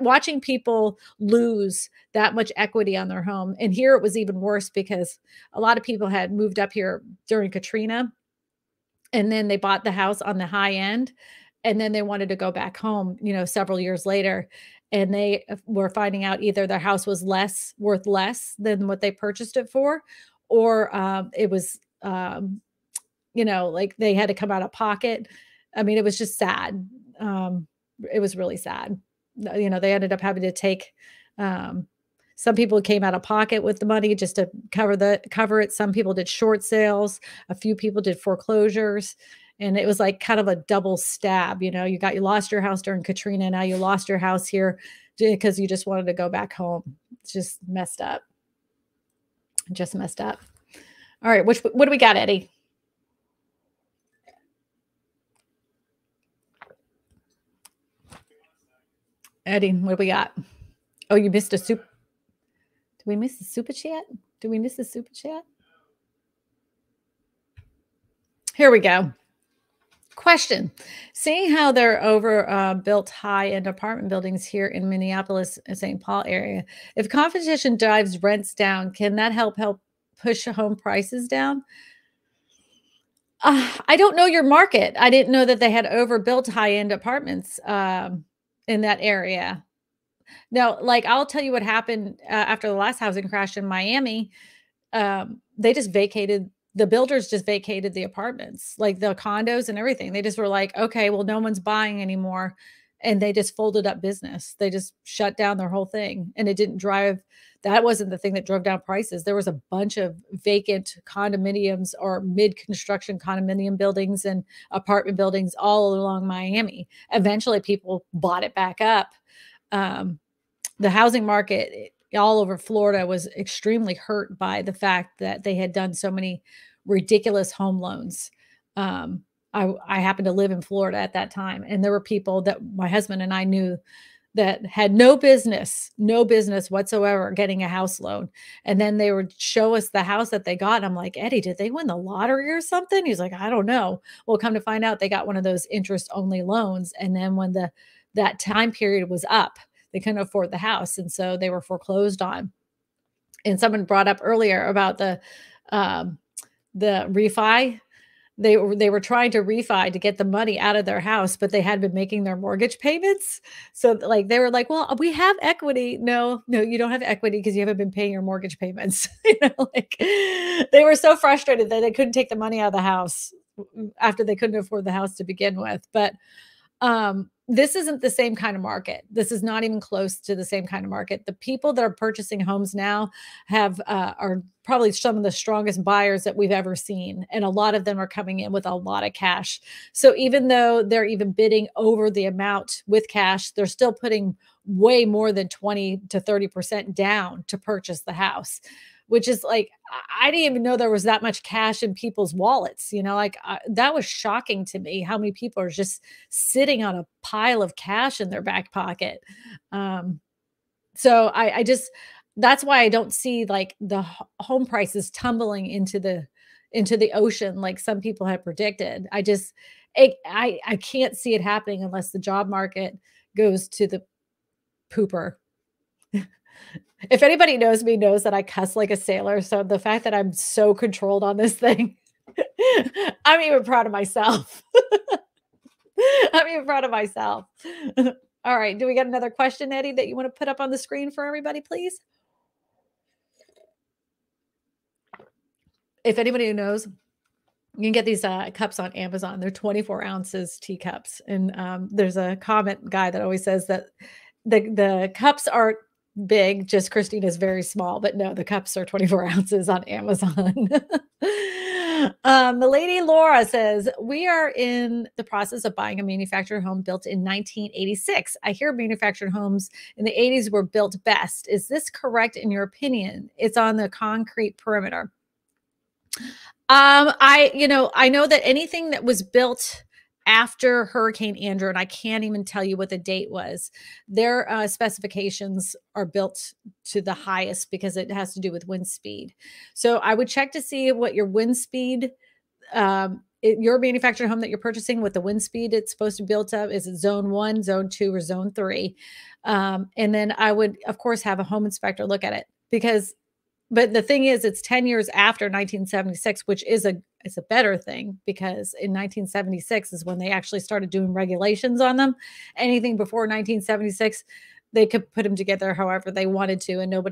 Watching people lose that much equity on their home. And here it was even worse because a lot of people had moved up here during Katrina, and then they bought the house on the high end, and then they wanted to go back home, several years later. And they were finding out either their house was worth less than what they purchased it for, or it was, like they had to come out of pocket. I mean, it was just sad. It was really sad. They ended up having to take, some people came out of pocket with the money just to cover it. Some people did short sales. A few people did foreclosures. And it was like kind of a double stab. You lost your house during Katrina. Now you lost your house here because you just wanted to go back home. It's just messed up. Just messed up. All right. What do we got, Eddie? Eddie, what do we got? Oh, you missed a soup. Did we miss the super chat? Did we miss the super chat? Here we go. Question. Seeing how they're overbuilt high-end apartment buildings here in Minneapolis and St. Paul area, if competition drives rents down, can that help push home prices down? I don't know your market. I didn't know that they had overbuilt high-end apartments in that area. Now, like, I'll tell you what happened after the last housing crash in Miami. They just vacated the builders just vacated the apartments, like the condos and everything. They just were like, okay, well, no one's buying anymore. And they just folded up business. They just shut down their whole thing. And it didn't drive, that wasn't the thing that drove down prices. There was a bunch of vacant condominiums or mid construction condominium buildings and apartment buildings all along Miami. Eventually, people bought it back up. The housing market all over Florida was extremely hurt by the fact that they had done so many ridiculous home loans. I happened to live in Florida at that time, and there were people that my husband and I knew that had no business whatsoever getting a house loan. And then they would show us the house that they got. And I'm like, Eddie, did they win the lottery or something? He's like, I don't know. Well, come to find out they got one of those interest only loans. And then when that time period was up, they couldn't afford the house. And so they were foreclosed on. And someone brought up earlier about the refi. They were trying to refi to get the money out of their house, but they had been making their mortgage payments. So like they were like, well, we have equity. No, you don't have equity because you haven't been paying your mortgage payments. Like they were so frustrated that they couldn't take the money out of the house after they couldn't afford the house to begin with. But this isn't the same kind of market. This is not even close to the same kind of market. The people that are purchasing homes now are probably some of the strongest buyers that we've ever seen. And a lot of them are coming in with a lot of cash. So even though they're even bidding over the amount with cash, they're still putting way more than 20 to 30% down to purchase the house, which is like, I didn't even know there was that much cash in people's wallets. That was shocking to me, how many people are just sitting on a pile of cash in their back pocket. So I just, that's why I don't see like the home prices tumbling into the ocean like some people have predicted. I can't see it happening unless the job market goes to the pooper. If anybody knows me knows that I cuss like a sailor. So the fact that I'm so controlled on this thing, I'm even proud of myself. I'm even proud of myself. All right. Do we got another question, Eddie, that you want to put up on the screen for everybody, please? If anybody who knows, you can get these cups on Amazon. They're 24 ounces teacups. And there's a comment guy that always says that the cups aren't big, just Kristina's very small, but no, the cups are 24 ounces on Amazon. The lady Laura says, we are in the process of buying a manufactured home built in 1986. I hear manufactured homes in the 80s were built best. Is this correct in your opinion? It's on the concrete perimeter. I know that anything that was built after Hurricane Andrew, and I can't even tell you what the date was, their specifications are built to the highest because it has to do with wind speed. So I would check to see what your wind speed, your manufactured home that you're purchasing, what the wind speed it's supposed to be built up. Is it zone 1, zone 2, or zone 3? And then I would, of course, have a home inspector look at it but the thing is, it's 10 years after 1976, which is it's a better thing because in 1976 is when they actually started doing regulations on them. Anything before 1976, they could put them together however they wanted to, and there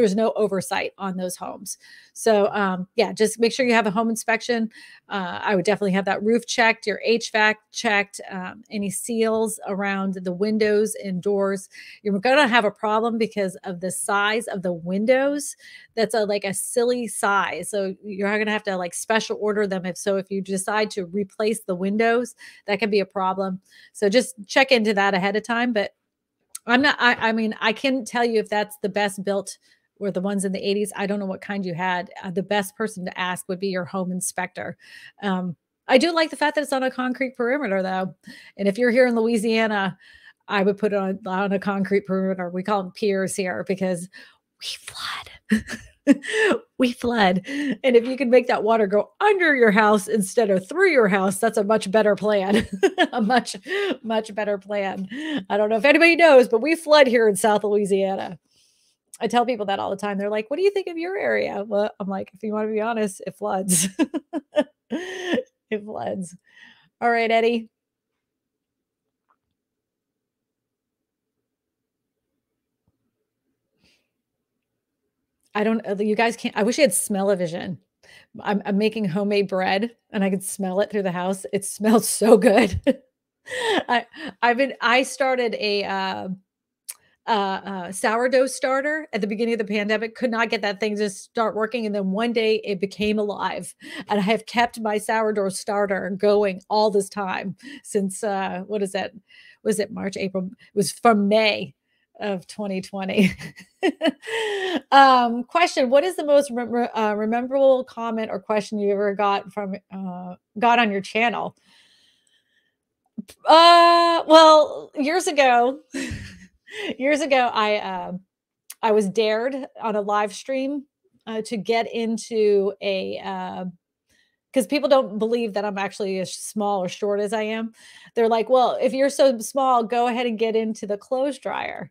was no oversight on those homes. So yeah, just make sure you have a home inspection. I would definitely have that roof checked, your HVAC checked, any seals around the windows and doors. You're going to have a problem because of the size of the windows. That's like a silly size. So you're going to have to like special order them. If you decide to replace the windows, that can be a problem. So just check into that ahead of time. But I can tell you if that's the best built or the ones in the 80s. I don't know what kind you had. The best person to ask would be your home inspector. I do like the fact that it's on a concrete perimeter though. And if you're here in Louisiana, I would put it on a concrete perimeter. We call them piers here because we flood. We flood. And if you can make that water go under your house instead of through your house, that's a much better plan. A much, much better plan. I don't know if anybody knows, but we flood here in South Louisiana. I tell people that all the time. They're like, what do you think of your area? Well, I'm like, if you want to be honest, it floods. It floods. All right, Eddie. You guys can't, I wish you had smell-o-vision. I'm making homemade bread and I can smell it through the house. It smells so good. I I started a sourdough starter at the beginning of the pandemic, could not get that thing to start working, and then one day it became alive, and I have kept my sourdough starter going all this time since, what is that? Was it March, April? It was from May of 2020. Question, what is the most rememberable comment or question you ever got on your channel? Well, years ago years ago, I was dared on a live stream, to get into because people don't believe that I'm actually as small or short as I am. They're like, "Well, if you're so small, go ahead and get into the clothes dryer."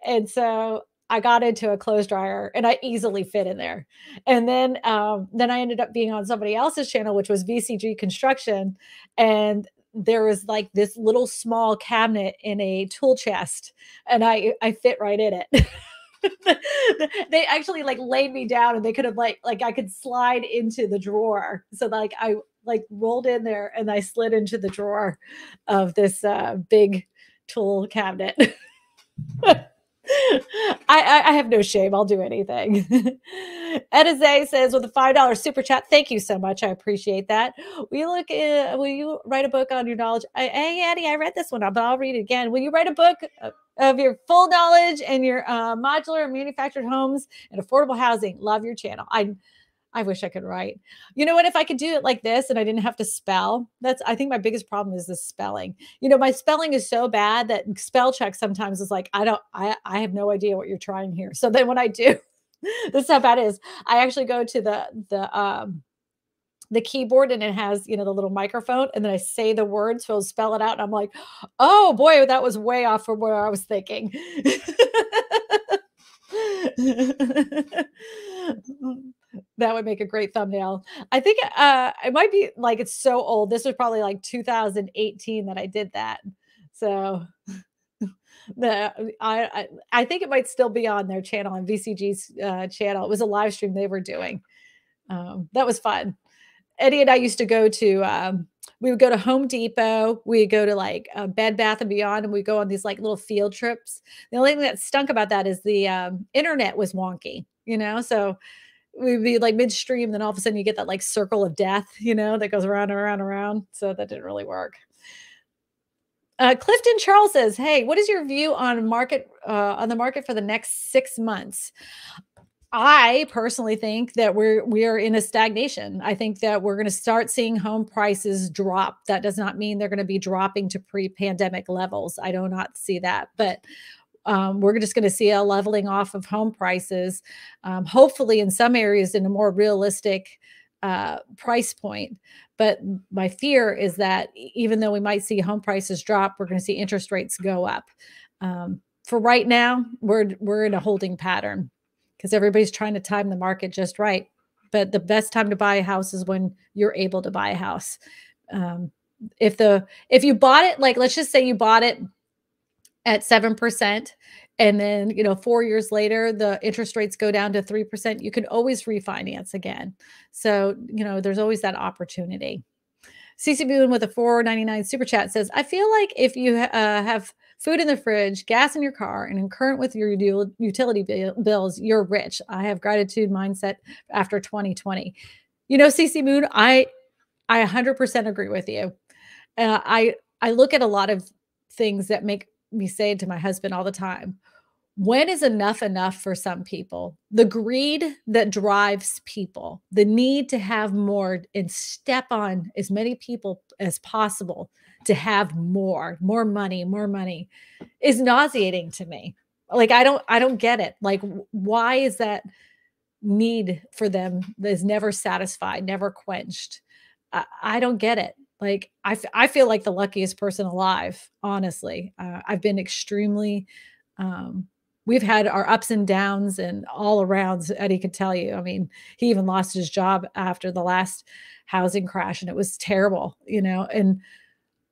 And so I got into a clothes dryer and I easily fit in there. And then I ended up being on somebody else's channel, which was VCG Construction. And there was like this little small cabinet in a tool chest, and I fit right in it. They actually like laid me down and they could have like I could slide into the drawer. So like I like rolled in there and I slid into the drawer of this big tool cabinet. I have no shame. I'll do anything. Edize says with a $5 super chat. Thank you so much. I appreciate that. Will you write a book on your knowledge? Hey, Addie, I read this one, but I'll read it again. Will you write a book of your full knowledge and your modular and manufactured homes and affordable housing? Love your channel. I wish I could write. You know what? If I could do it like this and I didn't have to spell, I think my biggest problem is the spelling. You know, my spelling is so bad that spell check sometimes is like, I have no idea what you're trying here. So then when I do, this is how bad it is. I actually go to the keyboard and it has, you know, the little microphone, and then I say the words, so I'll spell it out. And I'm like, oh boy, that was way off from where I was thinking. That would make a great thumbnail. I think it might be like it's so old. This was probably like 2018 that I did that. So I think it might still be on their channel, on VCG's channel. It was a live stream they were doing. That was fun. Eddie and I used to go to we would go to Home Depot. We'd go to like Bed Bath and Beyond, and we go on these like little field trips. The only thing that stunk about that is the internet was wonky, you know. So we'd be like midstream, then all of a sudden you get that like circle of death, you know, that goes around and around and around. So that didn't really work. Clifton Charles says, "Hey, what is your view on the market for the next 6 months?" I personally think that we are in a stagnation. I think that we're going to start seeing home prices drop. That does not mean they're going to be dropping to pre-pandemic levels. I do not see that, but we're just going to see a leveling off of home prices. Hopefully, in some areas, in a more realistic price point. But my fear is that even though we might see home prices drop, we're going to see interest rates go up. For right now, we're in a holding pattern, because everybody's trying to time the market just right. But the best time to buy a house is when you're able to buy a house. If you bought it, like let's just say you bought it at 7%, and then 4 years later the interest rates go down to 3%, you can always refinance again. So there's always that opportunity. CC Boone with a $4.99 super chat says, I feel like if you have food in the fridge, gas in your car, and in current with your utility bills, you're rich. I have gratitude mindset after 2020. CC Boone, I 100% agree with you. I look at a lot of things that make me say to my husband all the time, when is enough for some people? The greed that drives people, the need to have more and step on as many people as possible to have more money is nauseating to me. Like, I don't get it. Like, why is that need for them that is never satisfied, never quenched? I don't get it. Like, I feel like the luckiest person alive, honestly. I've been extremely, we've had our ups and downs and all arounds. Eddie could tell you. I mean, he even lost his job after the last housing crash, and it was terrible, and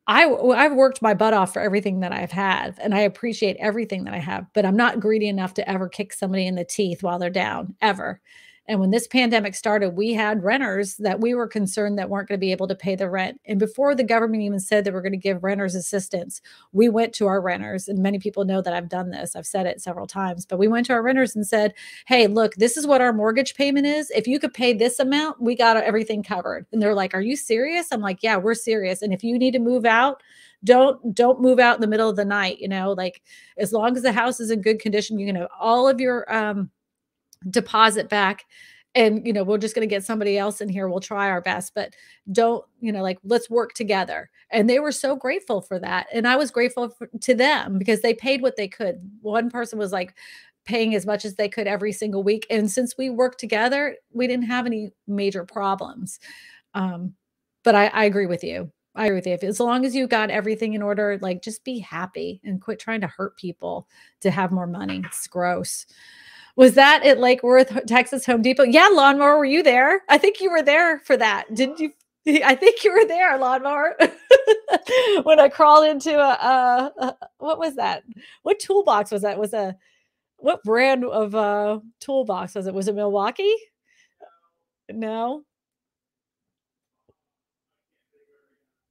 I've worked my butt off for everything that I've had, and I appreciate everything that I have, but I'm not greedy enough to ever kick somebody in the teeth while they're down, ever. And when this pandemic started, we had renters that we were concerned that weren't going to be able to pay the rent. And before the government even said that we're going to give renters assistance, we went to our renters, and many people know that I've done this. I've said it several times, but we went to our renters and said, hey, look, this is what our mortgage payment is. If you could pay this amount, we got everything covered. And they're like, are you serious? I'm like, yeah, we're serious. And if you need to move out, don't move out in the middle of the night. Like, as long as the house is in good condition, you can have all of your deposit back, and we're just going to get somebody else in here. We'll try our best, but don't, like, let's work together. And they were so grateful for that, and I was grateful to them, because they paid what they could. One person was like paying as much as they could every single week, and since we worked together, we didn't have any major problems. But I agree with you. I agree with you. As long as you got everything in order, like, just be happy and quit trying to hurt people to have more money. It's gross. Was that at Lake Worth, Texas Home Depot? Yeah, Lawnmower, were you there? I think you were there for that. Didn't you? I think you were there, Lawnmower. When I crawled into what was that? What toolbox was that? What brand of toolbox was it? Was it Milwaukee? No.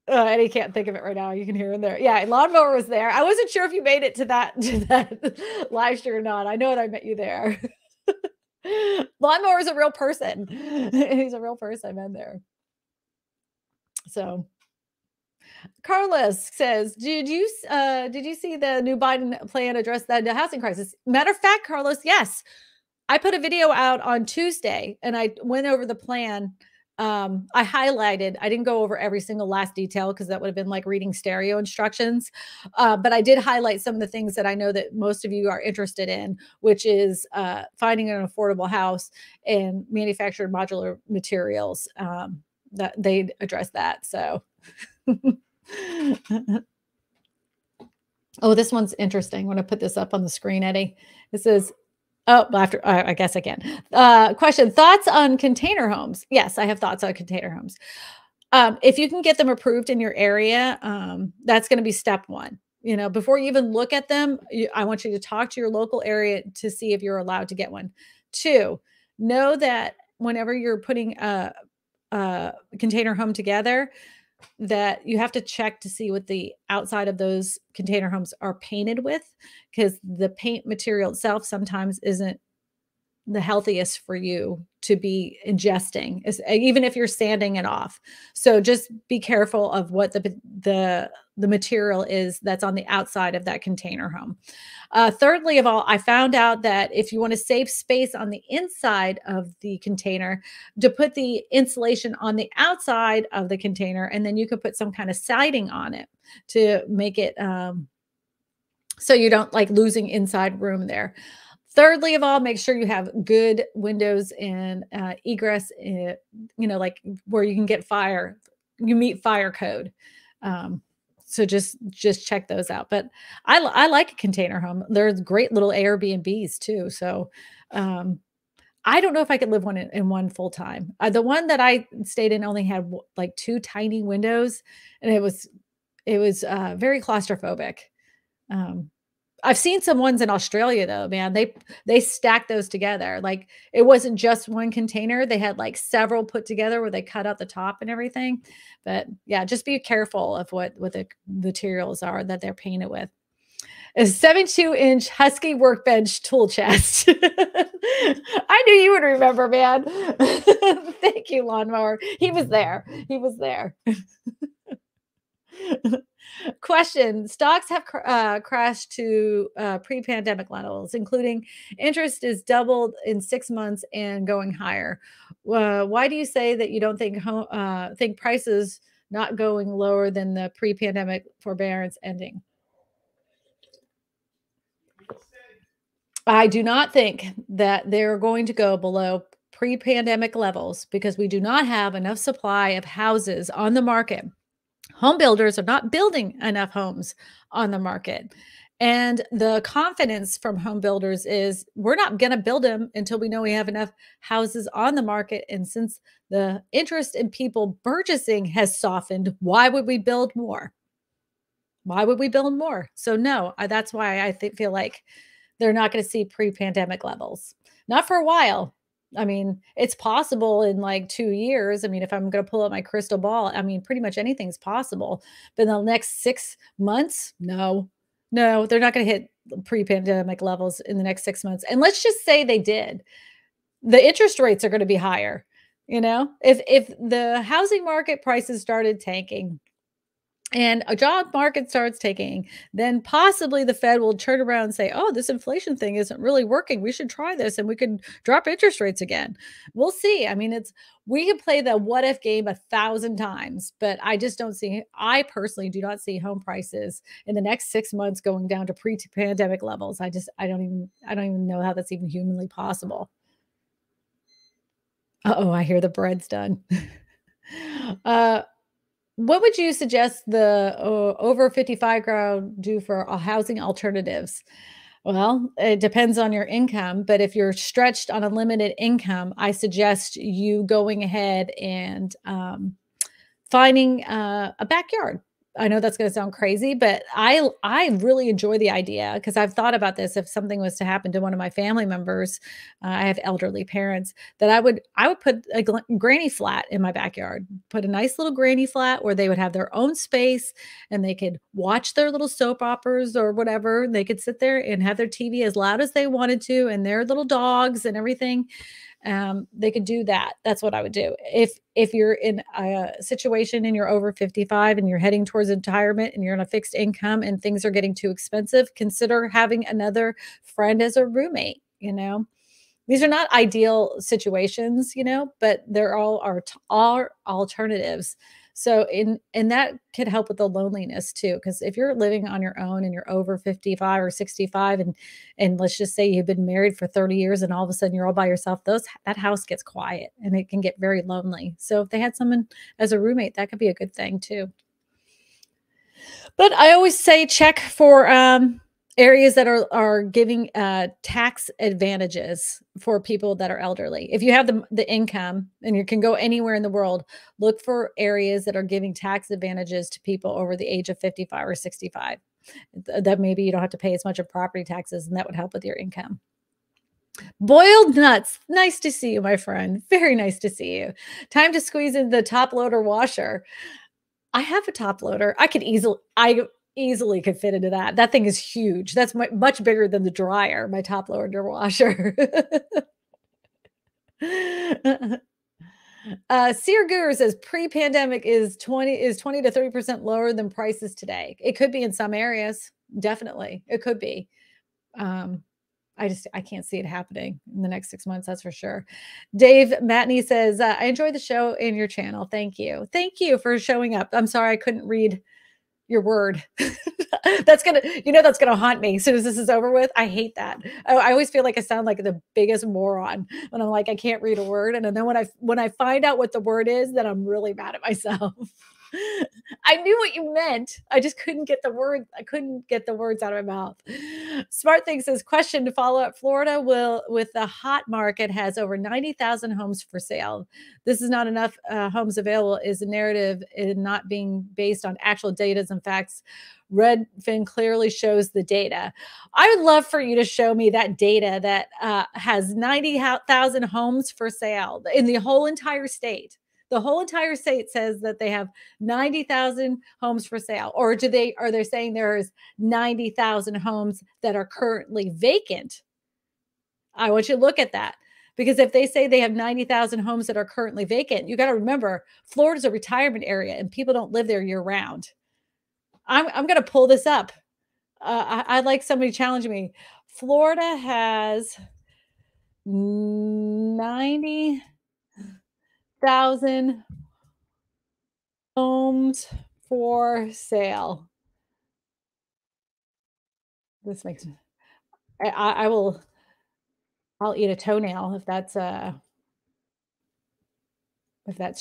And he can't think of it right now. You can hear him there. Yeah, Lawnmower was there. I wasn't sure if you made it to that live stream or not. I know that I met you there. Lawnmower is a real person. He's a real person in there. So Carlos says, did you see the new Biden plan address the housing crisis? Matter of fact, Carlos, yes. I put a video out on Tuesday, and I went over the plan. I highlighted, I didn't go over every single last detail, because that would have been like reading stereo instructions. But I did highlight some of the things that I know that most of you are interested in, which is finding an affordable house and manufactured modular materials. That they address that. So, oh, this one's interesting. I want to put this up on the screen, Eddie. It says, oh, after I guess I can. Question: thoughts on container homes? Yes, I have thoughts on container homes. If you can get them approved in your area, that's going to be step one. Before you even look at them, I want you to talk to your local area to see if you're allowed to get one. 2, know that whenever you're putting a container home together, that you have to check to see what the outside of those container homes are painted with, because the paint material itself sometimes isn't the healthiest for you to be ingesting, even if you're sanding it off. So just be careful of what the material is that's on the outside of that container home. Thirdly of all, I found out that if you want to save space on the inside of the container, to put the insulation on the outside of the container, and then you could put some kind of siding on it to make it so you don't like losing inside room there. Thirdly of all, make sure you have good windows and egress, like where you can get fire, you meet fire code. So just check those out. But I like a container home. There's great little Airbnbs too. So I don't know if I could live in one full time. The one that I stayed in only had like 2 tiny windows, and it was very claustrophobic. I've seen some ones in Australia though, man. They stacked those together. Like, it wasn't just one container. They had like several put together where they cut out the top and everything. But yeah, just be careful of what the materials are that they're painted with. A 72-inch Husky workbench tool chest. I knew you would remember, man. Thank you, Lawnmower. He was there. He was there. Question: stocks have crashed to pre-pandemic levels, including interest is doubled in 6 months and going higher. Why do you say that you don't think prices not going lower than the pre-pandemic forbearance ending? I do not think that they're going to go below pre-pandemic levels, because we do not have enough supply of houses on the market. Home builders are not building enough homes on the market. And the confidence from home builders is, we're not going to build them until we know we have enough houses on the market. And since the interest in people purchasing has softened, why would we build more? Why would we build more? So no, that's why I feel like they're not going to see pre-pandemic levels. Not for a while. I mean, it's possible in like 2 years. I mean, if I'm gonna pull out my crystal ball, I mean, pretty much anything's possible. But in the next 6 months, no. No, they're not gonna hit pre-pandemic levels in the next 6 months. And let's just say they did. The interest rates are gonna be higher, you know? If the housing market prices started tanking and a job market starts taking, then possibly the Fed will turn around and say, "Oh, this inflation thing isn't really working. We should try this and we can drop interest rates again." We'll see. I mean, it's we can play the what if game 1,000 times, but I just don't see I personally do not see home prices in the next 6 months going down to pre-pandemic levels. I don't even know how that's even humanly possible. Uh-oh, I hear the bread's done. Uh What would you suggest the over 55 crowd do for housing alternatives? Well, it depends on your income, but if you're stretched on a limited income, I suggest you going ahead and finding a backyard. I know that's gonna sound crazy, but I really enjoy the idea because 'cause I've thought about this if something was to happen to one of my family members, I have elderly parents, that I would put a granny flat in my backyard. Put a nice little granny flat where they would have their own space and they could watch their little soap operas or whatever. They could sit there and have their TV as loud as they wanted to and their little dogs and everything, they could do that. That's what I would do. If you're in a situation and you're over 55 and you're heading towards retirement and you're on a fixed income and things are getting too expensive, consider having another friend as a roommate, you know? These are not ideal situations, you know, but they're all alternatives. So and that could help with the loneliness too, because if you're living on your own and you're over 55 or 65 and let's just say you've been married for 30 years and all of a sudden you're all by yourself, those that house gets quiet and it can get very lonely. So if they had someone as a roommate, that could be a good thing too. But I always say check for, areas that are giving, tax advantages for people that are elderly. If you have the income and you can go anywhere in the world, look for areas that are giving tax advantages to people over the age of 55 or 65. That maybe you don't have to pay as much of property taxes, and that would help with your income. Boiled nuts. Nice to see you, my friend. Very nice to see you. Time to squeeze in the top loader washer. I have a top loader. I easily could fit into that. That thing is huge. That's much bigger than the dryer, my top loader washer. Sear Guru says pre-pandemic is 20 to 30% lower than prices today. It could be in some areas. Definitely. It could be. Um, I can't see it happening in the next 6 months, that's for sure. Dave Matney says, "I enjoy the show and your channel. Thank you." Thank you for showing up. I'm sorry I couldn't read your word. That's gonna haunt me as soon as this is over with. I hate that. I always feel like I sound like the biggest moron when I'm like, I can't read a word, and then when I find out what the word is, then I'm really mad at myself. I knew what you meant. I couldn't get the words out of my mouth. Smart Thing says, question to follow up. Florida will, with the hot market, has over 90,000 homes for sale. This is not enough homes available is a narrative in not being based on actual data and facts. Redfin clearly shows the data. I would love for you to show me that data that has 90,000 homes for sale in the whole entire state. The whole entire state says that they have 90,000 homes for sale. Or are they saying there's 90,000 homes that are currently vacant? I want you to look at that. Because if they say they have 90,000 homes that are currently vacant, you got to remember Florida's a retirement area and people don't live there year round. I'm going to pull this up. I'd like somebody challenging me. Florida has 90,000 homes for sale. This makes I will I'll eat a toenail if that's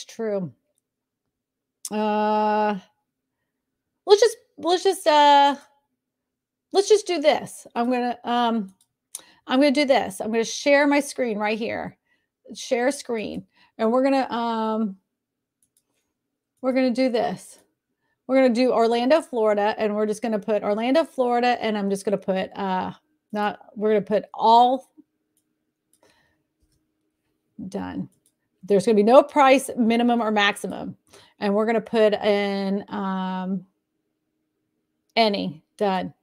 true. Uh let's just let's just uh let's just do this. I'm gonna do this. I'm gonna share my screen right here. Share screen. And we're gonna do this. We're gonna do Orlando, Florida, and we're just gonna put Orlando, Florida, and I'm just gonna put not we're gonna put all Done. There's going to be no price minimum or maximum. And we're going to put in any. Done.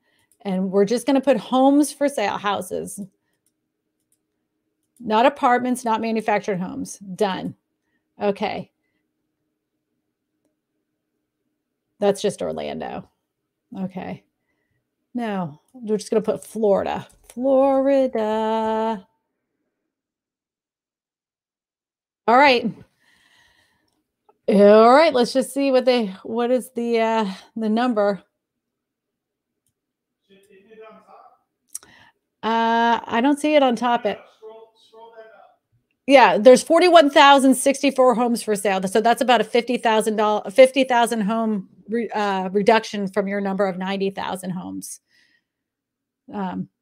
And we're just going to put homes for sale, houses. Not apartments, not manufactured homes. Done. Okay. That's just Orlando. Okay. No, we're just going to put Florida. Florida. All right. All right. Let's just see what is the number. I don't see it on top. Scroll that up. Yeah, there's 41,064 homes for sale. So that's about a $50,000 home reduction from your number of 90,000 homes.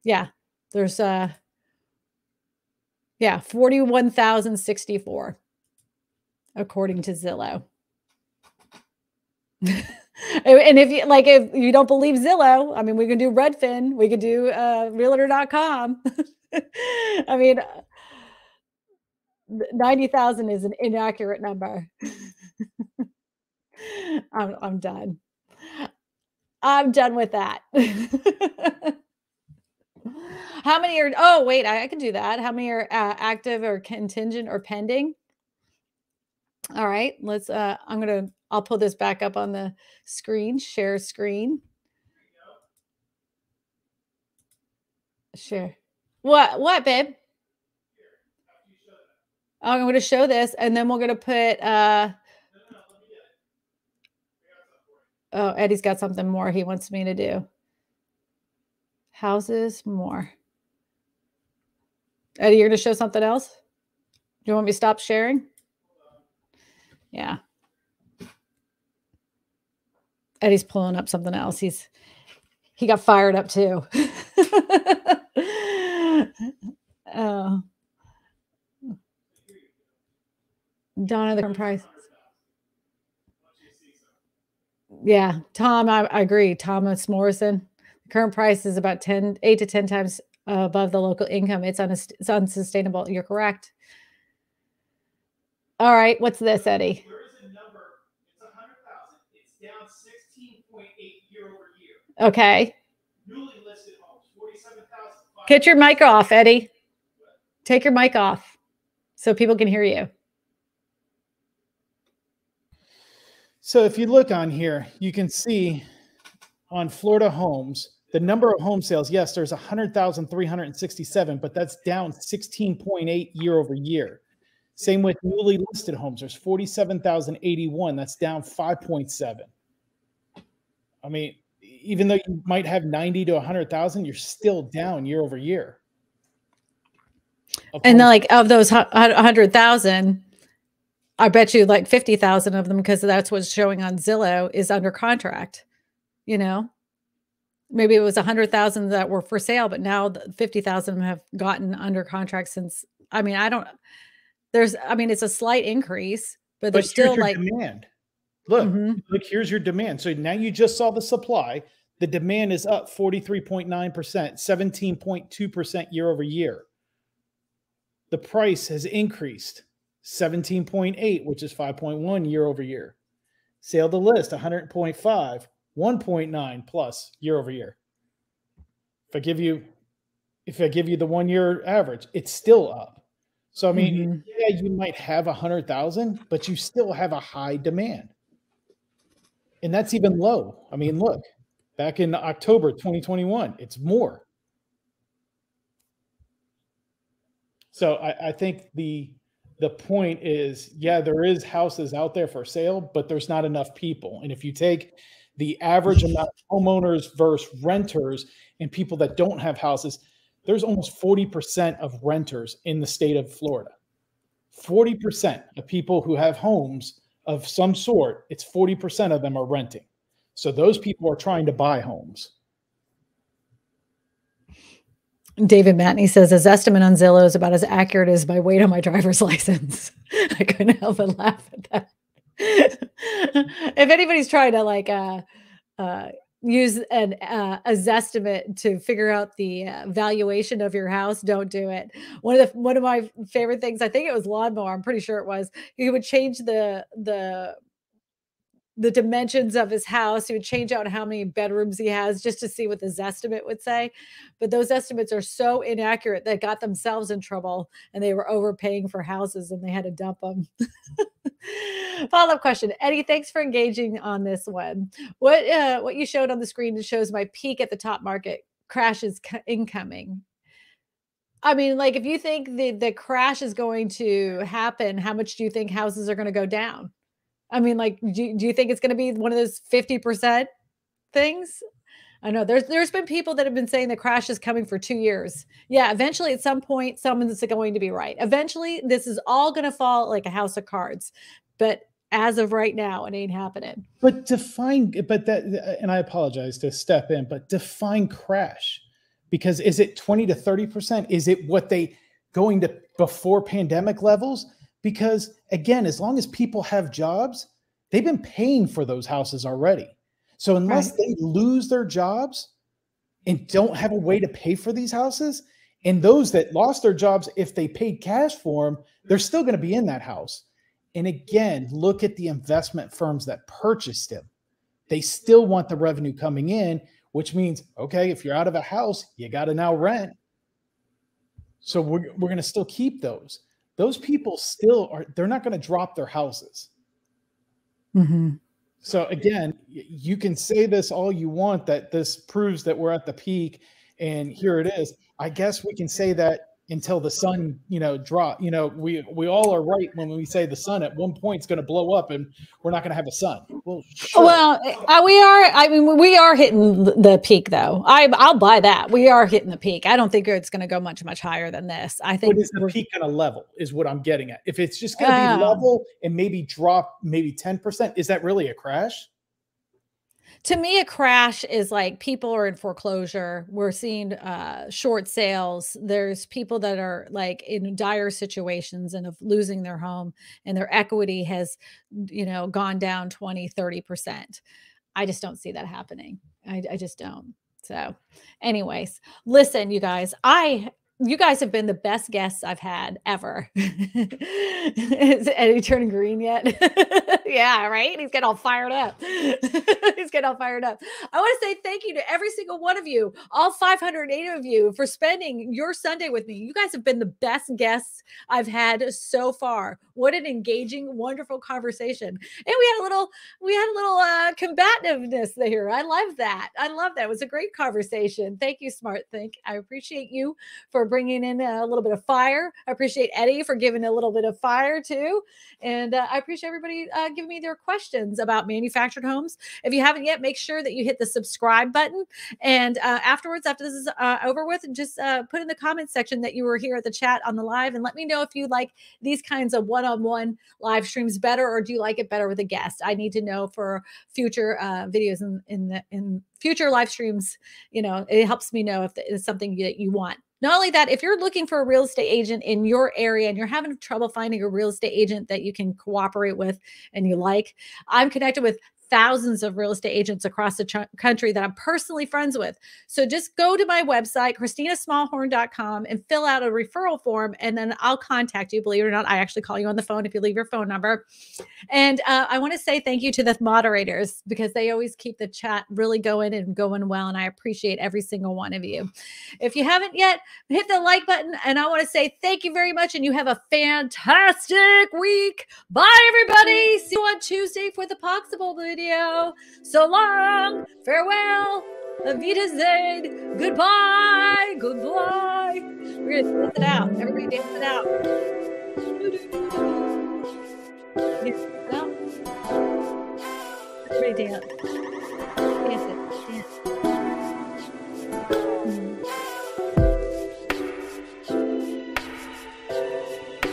Yeah, there's 41,064 according to Zillow. And if you don't believe Zillow, I mean, we can do Redfin, we could do realtor.com. I mean, 90,000 is an inaccurate number. I'm done. I'm done with that. How many are, oh, wait, I can do that. How many are active or contingent or pending? All right, let's, I'll pull this back up on the screen, share screen. Share. What, babe? I'm going to show this, and then we're going to put, oh, Eddie's got something more he wants me to do. Houses, more. Eddie, you're going to show something else? Do you want me to stop sharing? Yeah. Eddie's pulling up something else. He got fired up too. Oh. Donna, the current price. Yeah, Tom, I agree. Thomas Morrison. The current price is about 8 to 10 times above the local income. It's unsustainable. You're correct. All right, what's this, Eddie? There is a number. It's 100,000. It's down 16.8 year over year. Okay. Newly listed homes, 47,000. Get your mic off, Eddie. Take your mic off so people can hear you. So if you look on here, you can see on Florida homes, the number of home sales, yes, there's 100,367, but that's down 16.8 year over year. Same with newly listed homes. There's 47,081. That's down 5.7. I mean, even though you might have 90 to 100,000, you're still down year over year. And like of those 100,000, I bet you like 50,000 of them, because that's what's showing on Zillow, is under contract. You know, maybe it was 100,000 that were for sale, but now 50,000 have gotten under contract since. I mean, it's a slight increase, but there's still like demand. Look, look, here's your demand. So now you just saw the supply. The demand is up 43.9%, 17.2% year over year. The price has increased 17.8, which is 5.1 year over year. Sale to list 100.5, 1.9 plus year over year. If I give you the 1 year average, it's still up. So I mean, yeah, you might have 100,000, but you still have a high demand. And that's even low. I mean, look, back in October 2021, it's more. So I think the point is, yeah, there is houses out there for sale, but there's not enough people. And if you take the average amount of homeowners versus renters and people that don't have houses, there's almost 40% of renters in the state of Florida. 40% of people who have homes of some sort, it's 40% of them are renting. So those people are trying to buy homes. David Matney says his estimate on Zillow is about as accurate as my weight on my driver's license. I couldn't help but laugh at that. If anybody's trying to use a Zestimate to figure out the valuation of your house, don't do it. One of my favorite things, I think it was lawnmower, I'm pretty sure it was, he would change the dimensions of his house. He would change out how many bedrooms he has just to see what the Zestimate would say. But those estimates are so inaccurate they got themselves in trouble, and they were overpaying for houses and they had to dump them. Follow-up question. Eddie, thanks for engaging on this one. What you showed on the screen shows my peak at the top market. Crash is incoming. I mean, like, if you think the crash is going to happen, how much do you think houses are going to go down? I mean, like, do you think it's going to be one of those 50% things? I know there's been people that have been saying the crash is coming for 2 years. Yeah, eventually at some point, someone's going to be right. Eventually, this is all going to fall like a house of cards. But as of right now, it ain't happening. But and I apologize to step in, but define crash. Because is it 20 to 30%? Is it what they going to before pandemic levels? Because again, as long as people have jobs, they've been paying for those houses already. So unless they lose their jobs and don't have a way to pay for these houses, and those that lost their jobs, if they paid cash for them, they're still going to be in that house. And again, look at the investment firms that purchased them. They still want the revenue coming in, which means, okay, if you're out of a house, you got to now rent. So we're going to still keep those. Those people still are, they're not going to drop their houses. Mm-hmm. So again, you can say this all you want, that this proves that we're at the peak and here it is. I guess we can say that until the sun, drop. We all are right when we say the sun at one point is going to blow up and we're not going to have a sun. Well, sure. Well, we are. I mean, we are hitting the peak, though. I'll buy that. We are hitting the peak. I don't think it's going to go much higher than this. I think. What is the peak going to level? Is what I'm getting at. If it's just going to be level and maybe drop maybe 10%, is that really a crash? To me, a crash is like people are in foreclosure. We're seeing short sales. There's people that are like in dire situations and of losing their home, and their equity has, gone down 20, 30%. I just don't see that happening. I just don't. So anyways, listen, you guys, you guys have been the best guests I've had ever. Is Eddie turning green yet? Yeah, right? He's getting all fired up. He's getting all fired up. I want to say thank you to every single one of you, all 508 of you, for spending your Sunday with me. You guys have been the best guests I've had so far. What an engaging, wonderful conversation. And we had a little combativeness there. I love that. It was a great conversation. Thank you, Smart Think. I appreciate you for bringing in a little bit of fire. I appreciate Eddie for giving a little bit of fire too. And I appreciate everybody giving me their questions about manufactured homes. If you haven't yet, make sure that you hit the subscribe button. And afterwards, after this is over with, just put in the comments section that you were here at the chat on the live, and let me know if you like these kinds of one-on-one live streams better, or do you like it better with a guest? I need to know for future videos in future live streams. It helps me know if it's something that you want. Not only that, if you're looking for a real estate agent in your area and you're having trouble finding a real estate agent that you can cooperate with and you like, I'm connected with thousands of real estate agents across the country that I'm personally friends with. So just go to my website, KristinaSmallhorn.com, and fill out a referral form, and then I'll contact you. Believe it or not, I actually call you on the phone if you leave your phone number. And I want to say thank you to the moderators, because they always keep the chat really going and going well, and I appreciate every single one of you. If you haven't yet, hit the like button, and I want to say thank you very much, and you have a fantastic week. Bye, everybody. See you on Tuesday for the Poxable video. So long, farewell, auf Wiedersehen, goodbye. We're gonna dance it out. Everybody dance it out. Everybody dance. Dance it. Dance.